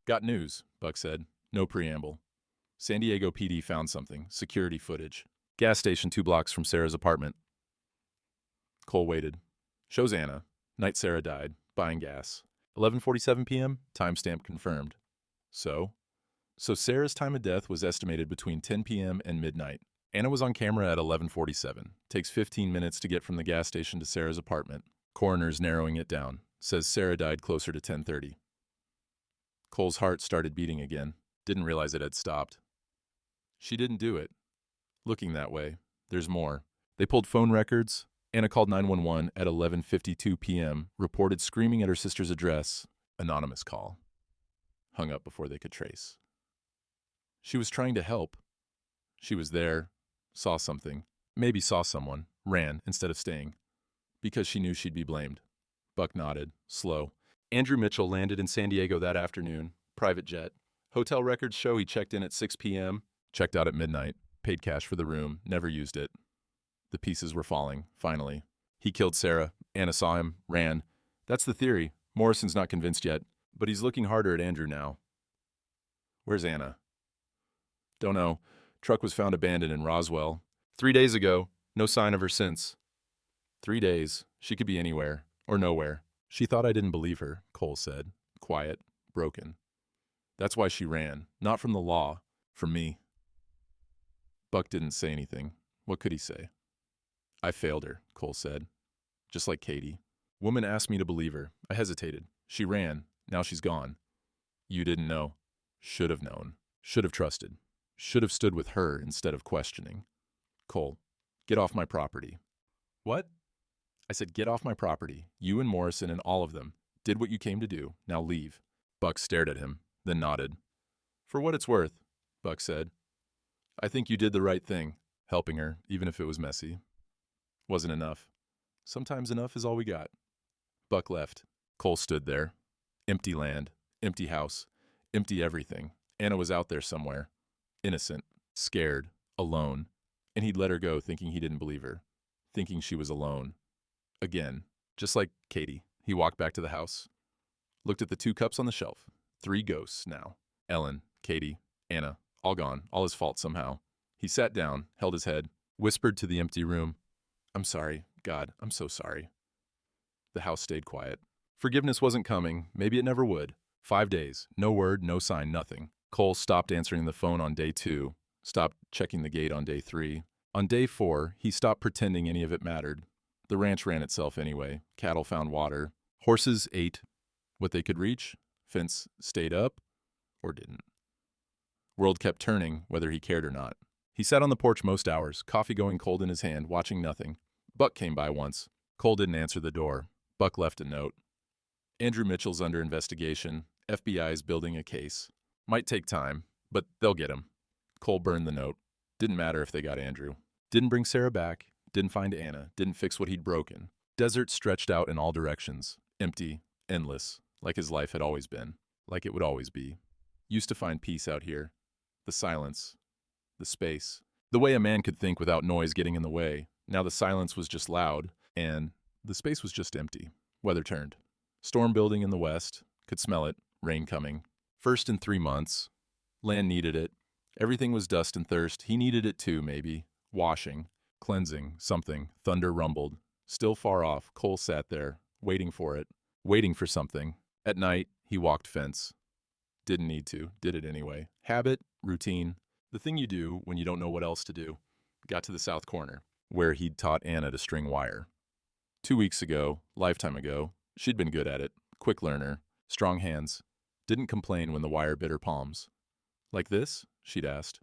Got news, Buck said. No preamble. San Diego PD found something. Security footage. Gas station 2 blocks from Sarah's apartment. Cole waited. Shows Anna. Night Sarah died. Buying gas. 11:47 p.m. Timestamp confirmed. So Sarah's time of death was estimated between 10 p.m. and midnight. Anna was on camera at 11:47. Takes 15 minutes to get from the gas station to Sarah's apartment. Coroner's narrowing it down. Says Sarah died closer to 10:30. Cole's heart started beating again. Didn't realize it had stopped. She didn't do it. Looking that way. There's more. They pulled phone records. Anna called 911 at 11:52 p.m., reported screaming at her sister's address. Anonymous call. Hung up before they could trace. She was trying to help. She was there, saw something, maybe saw someone, ran instead of staying, because she knew she'd be blamed. Buck nodded, slow. Andrew Mitchell landed in San Diego that afternoon, private jet. Hotel records show he checked in at 6 p.m., checked out at midnight, paid cash for the room, never used it. The pieces were falling, finally. He killed Sarah. Anna saw him, ran. That's the theory. Morrison's not convinced yet, but he's looking harder at Andrew now. Where's Anna? Don't know. Truck was found abandoned in Roswell. 3 days ago. No sign of her since. 3 days. She could be anywhere. Or nowhere. She thought I didn't believe her, Cole said. Quiet. Broken. That's why she ran. Not from the law. From me. Buck didn't say anything. What could he say? I failed her, Cole said. Just like Katie. Woman asked me to believe her. I hesitated. She ran. Now she's gone. You didn't know. Should have known. Should have trusted. Should have stood with her instead of questioning. Cole, get off my property. What? I said, get off my property. You and Morrison and all of them. Did what you came to do. Now leave. Buck stared at him, then nodded. For what it's worth, Buck said. I think you did the right thing, helping her, even if it was messy. Wasn't enough. Sometimes enough is all we got. Buck left. Cole stood there. Empty land, empty house, empty everything. Anna was out there somewhere. Innocent, scared, alone. And he'd let her go thinking he didn't believe her. Thinking she was alone. Again, just like Katie, he walked back to the house. Looked at the 2 cups on the shelf. 3 ghosts now. Ellen, Katie, Anna, all gone, all his fault somehow. He sat down, held his head, whispered to the empty room. I'm sorry, God, I'm so sorry. The house stayed quiet. Forgiveness wasn't coming, maybe it never would. 5 days, no word, no sign, nothing. Cole stopped answering the phone on day 2, stopped checking the gate on day 3. On day 4, he stopped pretending any of it mattered. The ranch ran itself anyway. Cattle found water. Horses ate what they could reach. Fence stayed up, or didn't. World kept turning, whether he cared or not. He sat on the porch most hours, coffee going cold in his hand, watching nothing. Buck came by once. Cole didn't answer the door. Buck left a note. Andrew Mitchell's under investigation. FBI's building a case. Might take time, but they'll get him. Cole burned the note. Didn't matter if they got Andrew. Didn't bring Sarah back, didn't find Anna, didn't fix what he'd broken. Desert stretched out in all directions, empty, endless, like his life had always been, like it would always be. Used to find peace out here. The silence, the space. The way a man could think without noise getting in the way. Now the silence was just loud, and the space was just empty. Weather turned. Storm building in the west. Could smell it. Rain coming. First in 3 months. Land needed it. Everything was dust and thirst. He needed it too, maybe. Washing. Cleansing. Something. Thunder rumbled. Still far off, Cole sat there, waiting for it. Waiting for something. At night, he walked fence. Didn't need to. Did it anyway. Habit. Routine. The thing you do when you don't know what else to do. Got to the south corner, where he'd taught Anna to string wire. 2 weeks ago, lifetime ago, she'd been good at it. Quick learner. Strong hands. Didn't complain when the wire bit her palms. Like this? She'd asked.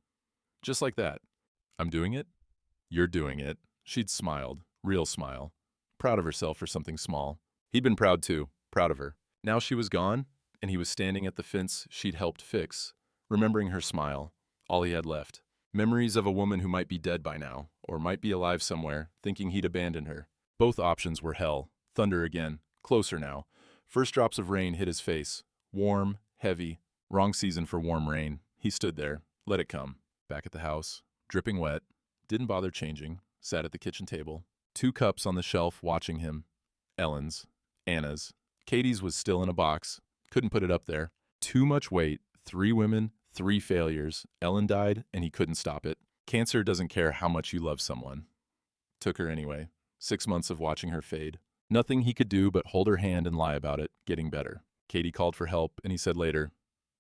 Just like that. I'm doing it? You're doing it. She'd smiled. Real smile. Proud of herself for something small. He'd been proud too. Proud of her. Now she was gone, and he was standing at the fence she'd helped fix, remembering her smile. All he had left. Memories of a woman who might be dead by now, or might be alive somewhere, thinking he'd abandoned her. Both options were hell. Thunder again. Closer now. First drops of rain hit his face. Warm, heavy. Wrong season for warm rain. He stood there. Let it come. Back at the house. Dripping wet. Didn't bother changing. Sat at the kitchen table. 2 cups on the shelf watching him. Ellen's. Anna's. Katie's was still in a box. Couldn't put it up there. Too much weight. 3 women. 3 failures. Ellen died, and he couldn't stop it. Cancer doesn't care how much you love someone. Took her anyway. 6 months of watching her fade. Nothing he could do but hold her hand and lie about it, getting better. Katie called for help, and he said later,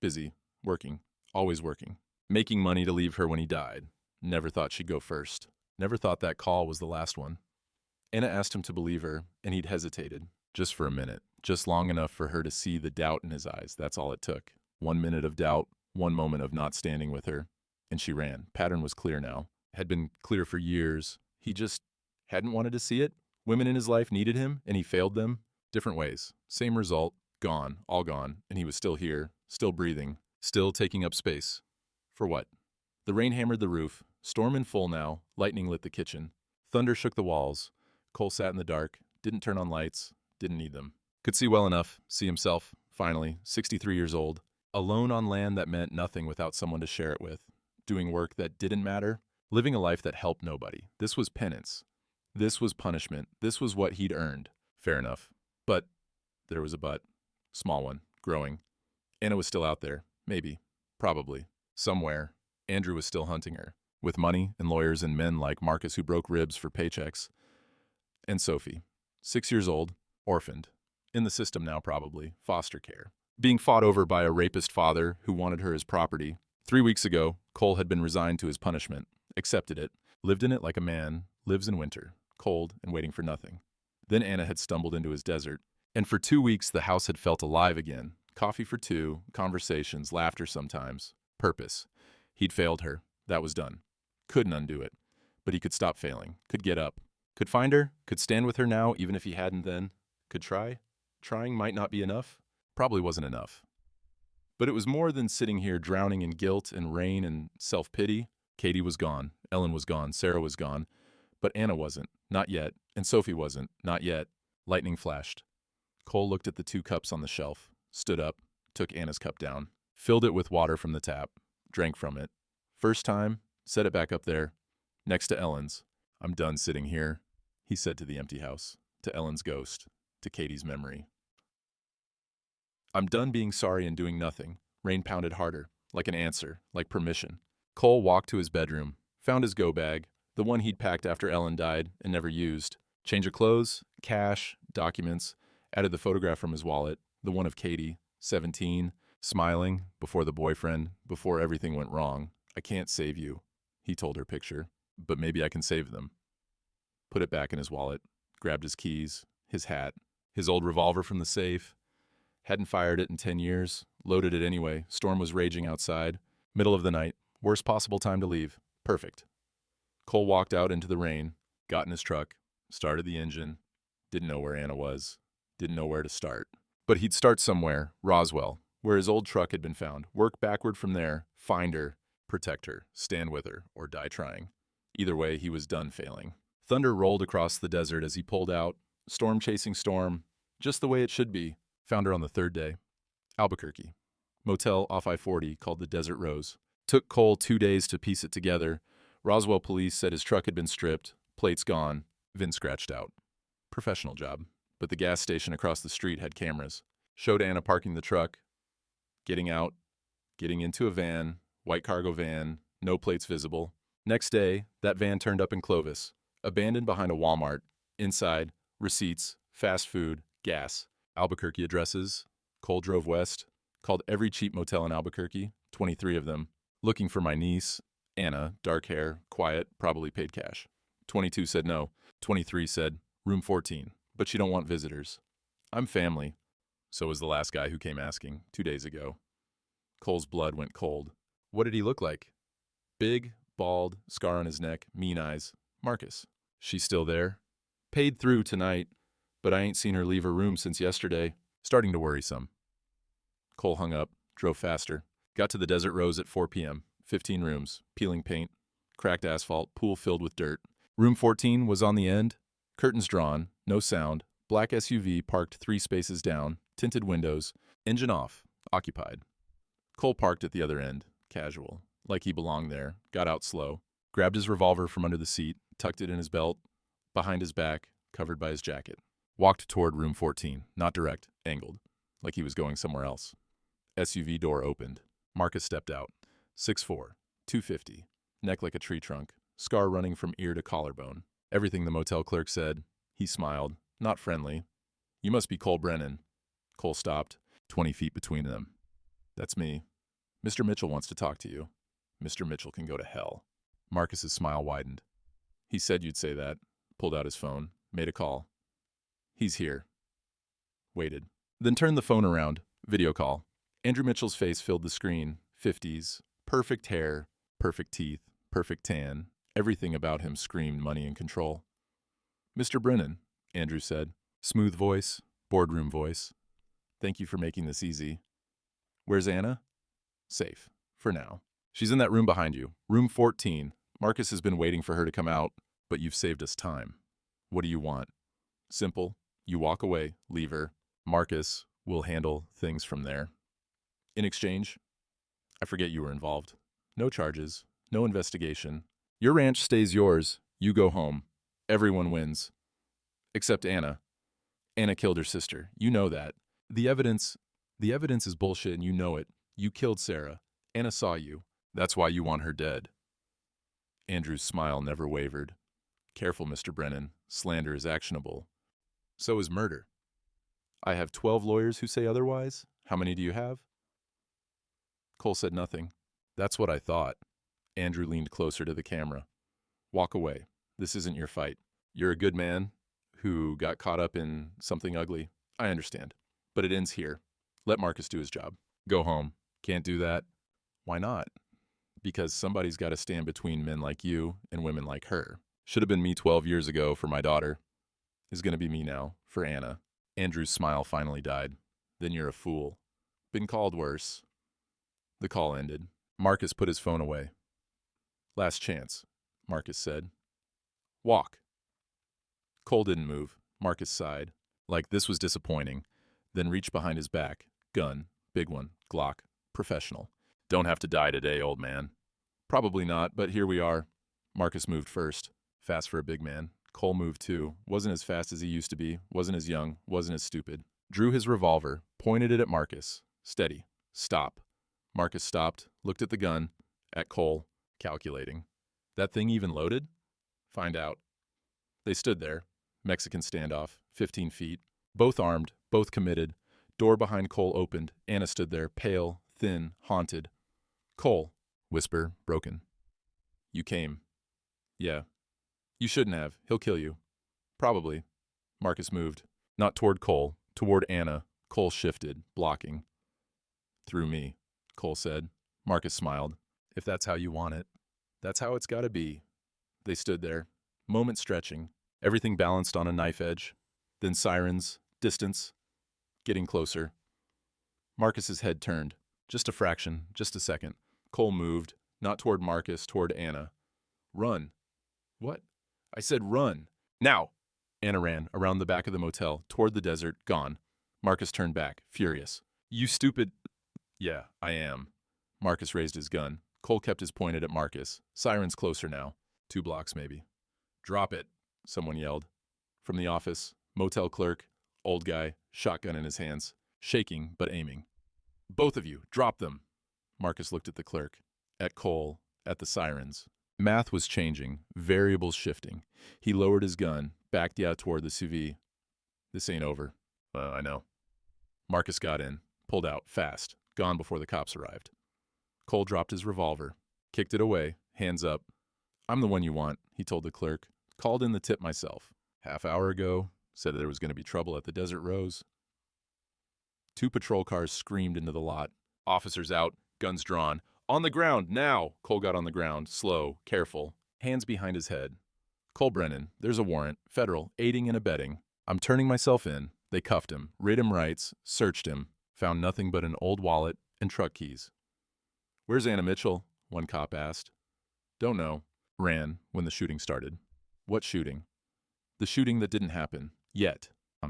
busy, working, always working. Making money to leave her when he died. Never thought she'd go first. Never thought that call was the last one. Anna asked him to believe her, and he'd hesitated. Just for a minute. Just long enough for her to see the doubt in his eyes. That's all it took. 1 minute of doubt. 1 moment of not standing with her, and she ran. Pattern was clear now. Had been clear for years. He just hadn't wanted to see it. Women in his life needed him, and he failed them. Different ways. Same result. Gone. All gone. And he was still here. Still breathing. Still taking up space. For what? The rain hammered the roof. Storm in full now. Lightning lit the kitchen. Thunder shook the walls. Cole sat in the dark. Didn't turn on lights. Didn't need them. Could see well enough. See himself. Finally. 63 years old. Alone on land that meant nothing without someone to share it with. Doing work that didn't matter. Living a life that helped nobody. This was penance. This was punishment. This was what he'd earned. Fair enough. But there was a but. Small one. Growing. Anna was still out there. Maybe. Probably. Somewhere. Andrew was still hunting her. With money and lawyers and men like Marcus who broke ribs for paychecks. And Sophie. 6 years old. Orphaned. In the system now probably. Foster care. Being fought over by a rapist father who wanted her as property. 3 weeks ago, Cole had been resigned to his punishment, accepted it, lived in it like a man lives in winter, cold and waiting for nothing. Then Anna had stumbled into his desert, and for 2 weeks the house had felt alive again. Coffee for 2, conversations, laughter sometimes, purpose. He'd failed her. That was done. Couldn't undo it. But he could stop failing, could get up, could find her, could stand with her now even if he hadn't then, could try. Trying might not be enough. Probably wasn't enough. But it was more than sitting here drowning in guilt and rain and self-pity. Katie was gone. Ellen was gone. Sarah was gone. But Anna wasn't. Not yet. And Sophie wasn't. Not yet. Lightning flashed. Cole looked at the 2 cups on the shelf, stood up, took Anna's cup down, filled it with water from the tap, drank from it. First time, set it back up there, next to Ellen's. I'm done sitting here, he said to the empty house, to Ellen's ghost, to Katie's memory. I'm done being sorry and doing nothing. Rain pounded harder, like an answer, like permission. Cole walked to his bedroom, found his go bag, the one he'd packed after Ellen died and never used. Change of clothes, cash, documents, added the photograph from his wallet, the one of Katie, 17, smiling, before the boyfriend, before everything went wrong. I can't save you, he told her picture, but maybe I can save them. Put it back in his wallet, grabbed his keys, his hat, his old revolver from the safe. Hadn't fired it in 10 years, loaded it anyway. Storm was raging outside. Middle of the night. Worst possible time to leave. Perfect. Cole walked out into the rain, got in his truck, started the engine. Didn't know where Anna was. Didn't know where to start. But he'd start somewhere, Roswell, where his old truck had been found. Work backward from there, find her, Protect her, stand with her, or die trying. Either way, he was done failing. Thunder rolled across the desert as he pulled out, storm chasing storm, just the way it should be. Found her on the third day. Albuquerque. Motel off I-40 called the Desert Rose. Took Cole 2 days to piece it together. Roswell police said his truck had been stripped, plates gone, VIN scratched out. Professional job. But the gas station across the street had cameras. Showed Anna parking the truck, getting out, getting into a van, white cargo van, no plates visible. Next day, that van turned up in Clovis, abandoned behind a Walmart. Inside, receipts, fast food, gas. Albuquerque addresses. Cole drove west, called every cheap motel in Albuquerque, 23 of them, looking for my niece, Anna, dark hair, quiet, probably paid cash. 22 said no. 23 said, room 14, but she don't want visitors. I'm family. So was the last guy who came asking 2 days ago. Cole's blood went cold. What did he look like? Big, bald, scar on his neck, mean eyes. Marcus. She's still there? Paid through tonight, but I ain't seen her leave her room since yesterday. Starting to worry some. Cole hung up, drove faster. Got to the Desert Rose at 4 p.m. 15 rooms, peeling paint, cracked asphalt, pool filled with dirt. Room 14 was on the end, curtains drawn, no sound, black SUV parked 3 spaces down, tinted windows, engine off, occupied. Cole parked at the other end, casual, like he belonged there, got out slow, grabbed his revolver from under the seat, tucked it in his belt, behind his back, covered by his jacket. Walked toward room 14, not direct, angled, like he was going somewhere else. SUV door opened. Marcus stepped out. 6'4", 250, neck like a tree trunk, scar running from ear to collarbone. Everything the motel clerk said. He smiled, not friendly. You must be Cole Brennan. Cole stopped, 20 feet between them. That's me. Mr. Mitchell wants to talk to you. Mr. Mitchell can go to hell. Marcus's smile widened. He said you'd say that. Pulled out his phone, made a call. He's here. Waited. Then turned the phone around. Video call. Andrew Mitchell's face filled the screen. 50s. Perfect hair. Perfect teeth. Perfect tan. Everything about him screamed money and control. Mr. Brennan, Andrew said. Smooth voice. Boardroom voice. Thank you for making this easy. Where's Anna? Safe. For now. She's in that room behind you. Room 14. Marcus has been waiting for her to come out, but you've saved us time. What do you want? Simple. You walk away, leave her. Marcus will handle things from there. In exchange, I forget you were involved. No charges, no investigation. Your ranch stays yours. You go home. Everyone wins. Except Anna. Anna killed her sister. You know that. The evidence is bullshit and you know it. You killed Sarah. Anna saw you. That's why you want her dead. Andrew's smile never wavered. Careful, Mr. Brennan. Slander is actionable. So is murder. I have 12 lawyers who say otherwise. How many do you have? Cole said nothing. That's what I thought. Andrew leaned closer to the camera. Walk away. This isn't your fight. You're a good man who got caught up in something ugly. I understand. But it ends here. Let Marcus do his job. Go home. Can't do that. Why not? Because somebody's got to stand between men like you and women like her. Should have been me 12 years ago for my daughter. Is going to be me now for Anna. Andrew's smile finally died. Then you're a fool. Been called worse. The call ended. Marcus put his phone away. Last chance, Marcus said. Walk. Cole didn't move. Marcus sighed. Like this was disappointing. Then reached behind his back. Gun. Big one. Glock. Professional. Don't have to die today, old man. Probably not, but here we are. Marcus moved first. Fast for a big man. Cole moved too. Wasn't as fast as he used to be. Wasn't as young. Wasn't as stupid. Drew his revolver. Pointed it at Marcus. Steady. Stop. Marcus stopped. Looked at the gun. At Cole. Calculating. That thing even loaded? Find out. They stood there. Mexican standoff. 15 feet. Both armed. Both committed. Door behind Cole opened. Anna stood there. Pale. Thin. Haunted. Cole. Whisper. Broken. You came. Yeah. You shouldn't have. He'll kill you. Probably. Marcus moved. Not toward Cole. Toward Anna. Cole shifted, blocking. Through me, Cole said. Marcus smiled. If that's how you want it. That's how it's gotta be. They stood there. Moment stretching. Everything balanced on a knife edge. Then sirens. Distance. Getting closer. Marcus's head turned. Just a fraction. Just a second. Cole moved. Not toward Marcus, toward Anna. Run. What? I said run. Now! Anna ran around the back of the motel, toward the desert, gone. Marcus turned back, furious. You stupid... Yeah, I am. Marcus raised his gun. Cole kept his pointed at Marcus. Sirens closer now. 2 blocks, maybe. Drop it, someone yelled. From the office, motel clerk, old guy, shotgun in his hands, shaking but aiming. Both of you, drop them. Marcus looked at the clerk, at Cole, at the sirens. Math was changing, variables shifting. He lowered his gun, backed out toward the sous vide. This ain't over. I know. Marcus got in, pulled out, fast, gone before the cops arrived. Cole dropped his revolver, kicked it away, hands up. I'm the one you want, he told the clerk. Called in the tip myself. Half-hour ago, said there was going to be trouble at the Desert Rose. 2 patrol cars screamed into the lot. Officers out, guns drawn. On the ground, now! Cole got on the ground, slow, careful, hands behind his head. Cole Brennan, there's a warrant, federal, aiding and abetting. I'm turning myself in. They cuffed him, read him rights, searched him, found nothing but an old wallet and truck keys. Where's Anna Mitchell? One cop asked. Don't know. Ran when the shooting started. What shooting? The shooting that didn't happen. Yet.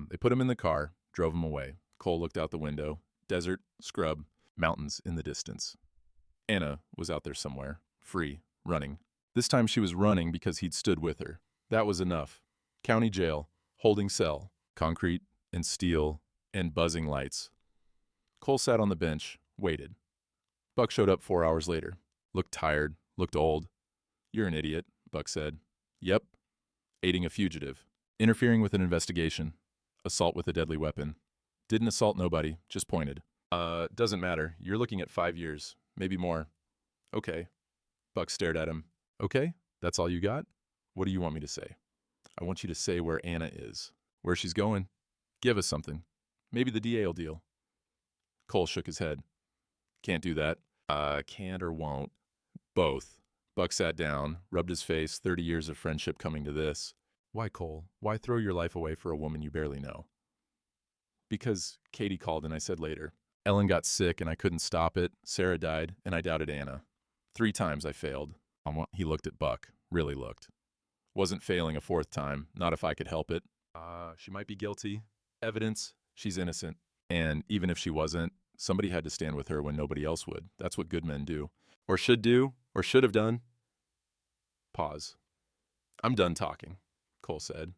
They put him in the car, drove him away. Cole looked out the window. Desert, scrub, mountains in the distance. Anna was out there somewhere, free, running. This time she was running because he'd stood with her. That was enough. County jail, holding cell, concrete and steel and buzzing lights. Cole sat on the bench, waited. Buck showed up 4 hours later. Looked tired, looked old. You're an idiot, Buck said. Yep. Aiding a fugitive. Interfering with an investigation. Assault with a deadly weapon. Didn't assault nobody, just pointed. Doesn't matter. You're looking at 5 years. Maybe more. Okay. Buck stared at him. Okay? That's all you got? What do you want me to say? I want you to say where Anna is. Where she's going. Give us something. Maybe the DA will deal. Cole shook his head. Can't do that. Can't or won't. Both. Buck sat down, rubbed his face, 30 years of friendship coming to this. Why, Cole? Why throw your life away for a woman you barely know? Because Katie called and I said later. Ellen got sick and I couldn't stop it. Sarah died and I doubted Anna. 3 times I failed. He looked at Buck. Really looked. Wasn't failing a 4th time. Not if I could help it. She might be guilty. Evidence. She's innocent. And even if she wasn't, somebody had to stand with her when nobody else would. That's what good men do. Or should do. Or should have done. Pause. I'm done talking, Cole said.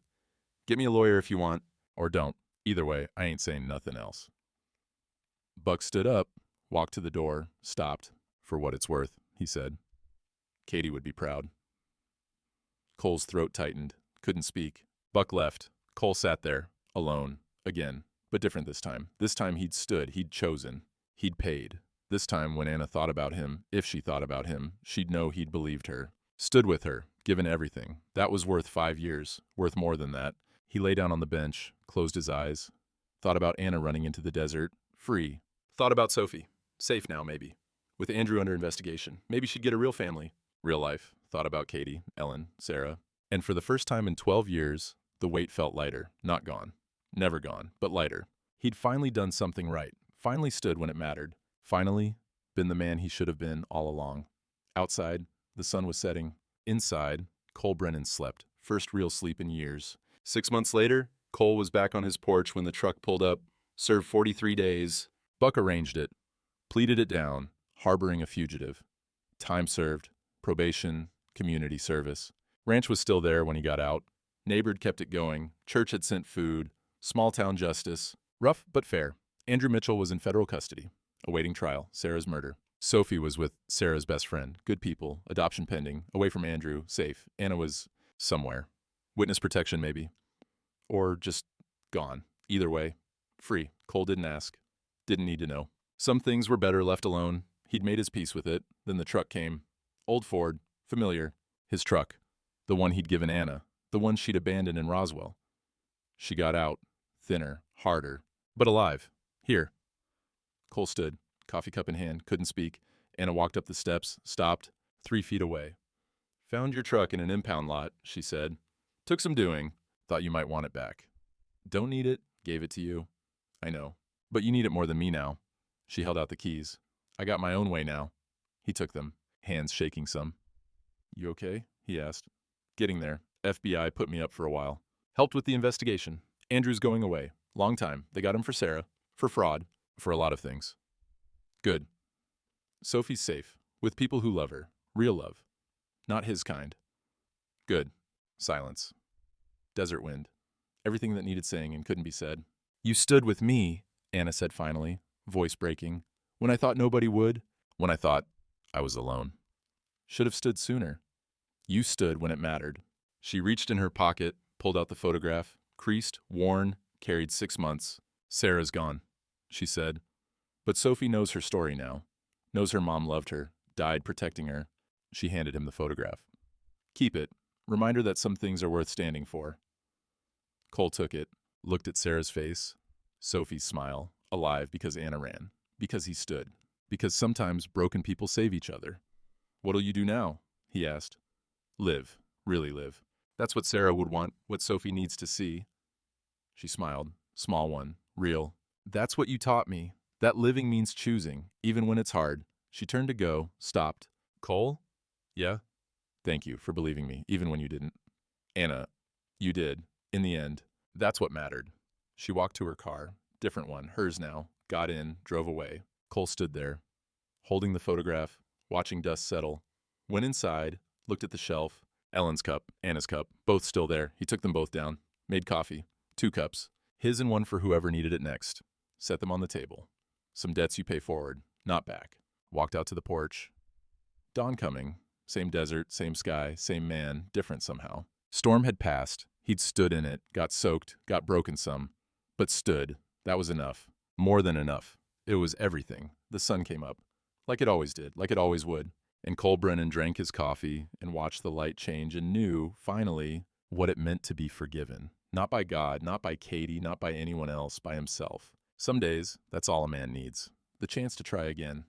Get me a lawyer if you want. Or don't. Either way, I ain't saying nothing else. Buck stood up, walked to the door, stopped. For what it's worth, he said. Katie would be proud. Cole's throat tightened. Couldn't speak. Buck left. Cole sat there, alone, again, but different this time. This time he'd stood, he'd chosen, he'd paid. This time when Anna thought about him, if she thought about him, she'd know he'd believed her. Stood with her, given everything. That was worth 5 years, worth more than that. He lay down on the bench, closed his eyes, thought about Anna running into the desert, free. Thought about Sophie, safe now maybe. With Andrew under investigation, maybe she'd get a real family. Real life. Thought about Katie, Ellen, Sarah. And for the first time in 12 years, the weight felt lighter. Not gone. Never gone, but lighter. He'd finally done something right. Finally stood when it mattered. Finally, been the man he should have been all along. Outside, the sun was setting. Inside, Cole Brennan slept. First real sleep in years. 6 months later, Cole was back on his porch when the truck pulled up. Served 43 days. Buck arranged it. Pleaded it down. Harboring a fugitive. Time served. Probation. Community service. Ranch was still there when he got out. Neighborhood kept it going. Church had sent food. Small town justice. Rough but fair. Andrew Mitchell was in federal custody. Awaiting trial. Sarah's murder. Sophie was with Sarah's best friend. Good people. Adoption pending. Away from Andrew. Safe. Anna was somewhere. Witness protection maybe. Or just gone. Either way. Free. Cole didn't ask. Didn't need to know. Some things were better left alone. He'd made his peace with it. Then the truck came. Old Ford. Familiar. His truck. The one he'd given Anna. The one she'd abandoned in Roswell. She got out. Thinner. Harder. But alive. Here. Cole stood. Coffee cup in hand. Couldn't speak. Anna walked up the steps. Stopped. 3 feet away. Found your truck in an impound lot, she said. Took some doing. Thought you might want it back. Don't need it. Gave it to you. I know. But you need it more than me now. She held out the keys. I got my own way now. He took them. hands shaking some. You okay? He asked. Getting there. FBI put me up for a while. Helped with the investigation. Andrew's going away. Long time. They got him for Sarah. For fraud. For a lot of things. Good. Sophie's safe. With people who love her. Real love. Not his kind. Good. Silence. Desert wind. Everything that needed saying and couldn't be said. You stood with me, Anna said finally, voice breaking. When I thought nobody would. When I thought I was alone. Should have stood sooner. You stood when it mattered. She reached in her pocket, pulled out the photograph. Creased, worn, carried 6 months. Sarah's gone, she said. But Sophie knows her story now. Knows her mom loved her, died protecting her. She handed him the photograph. Keep it. Reminder that some things are worth standing for. Cole took it, looked at Sarah's face. Sophie's smile, alive because Anna ran. Because he stood. Because sometimes broken people save each other. What'll you do now? He asked. Live. Really live. That's what Sarah would want, what Sophie needs to see. She smiled. Small one. Real. That's what you taught me. That living means choosing, even when it's hard. She turned to go, stopped. Cole? Yeah? Thank you for believing me, even when you didn't. Anna, you did. In the end, that's what mattered. She walked to her car. Different one, hers now. Got in, drove away. Cole stood there, holding the photograph, watching dust settle. Went inside, looked at the shelf. Ellen's cup, Anna's cup, both still there. He took them both down. Made coffee. 2 cups. His and one for whoever needed it next. Set them on the table. Some debts you pay forward, not back. Walked out to the porch. Dawn coming. Same desert, same sky, same man, different somehow. Storm had passed. He'd stood in it, got soaked, got broken some. But stood. That was enough. More than enough. It was everything. The sun came up. Like it always did, like it always would. And Cole Brennan drank his coffee and watched the light change and knew, finally, what it meant to be forgiven. Not by God, not by Katie, not by anyone else, by himself. Some days, that's all a man needs. The chance to try again.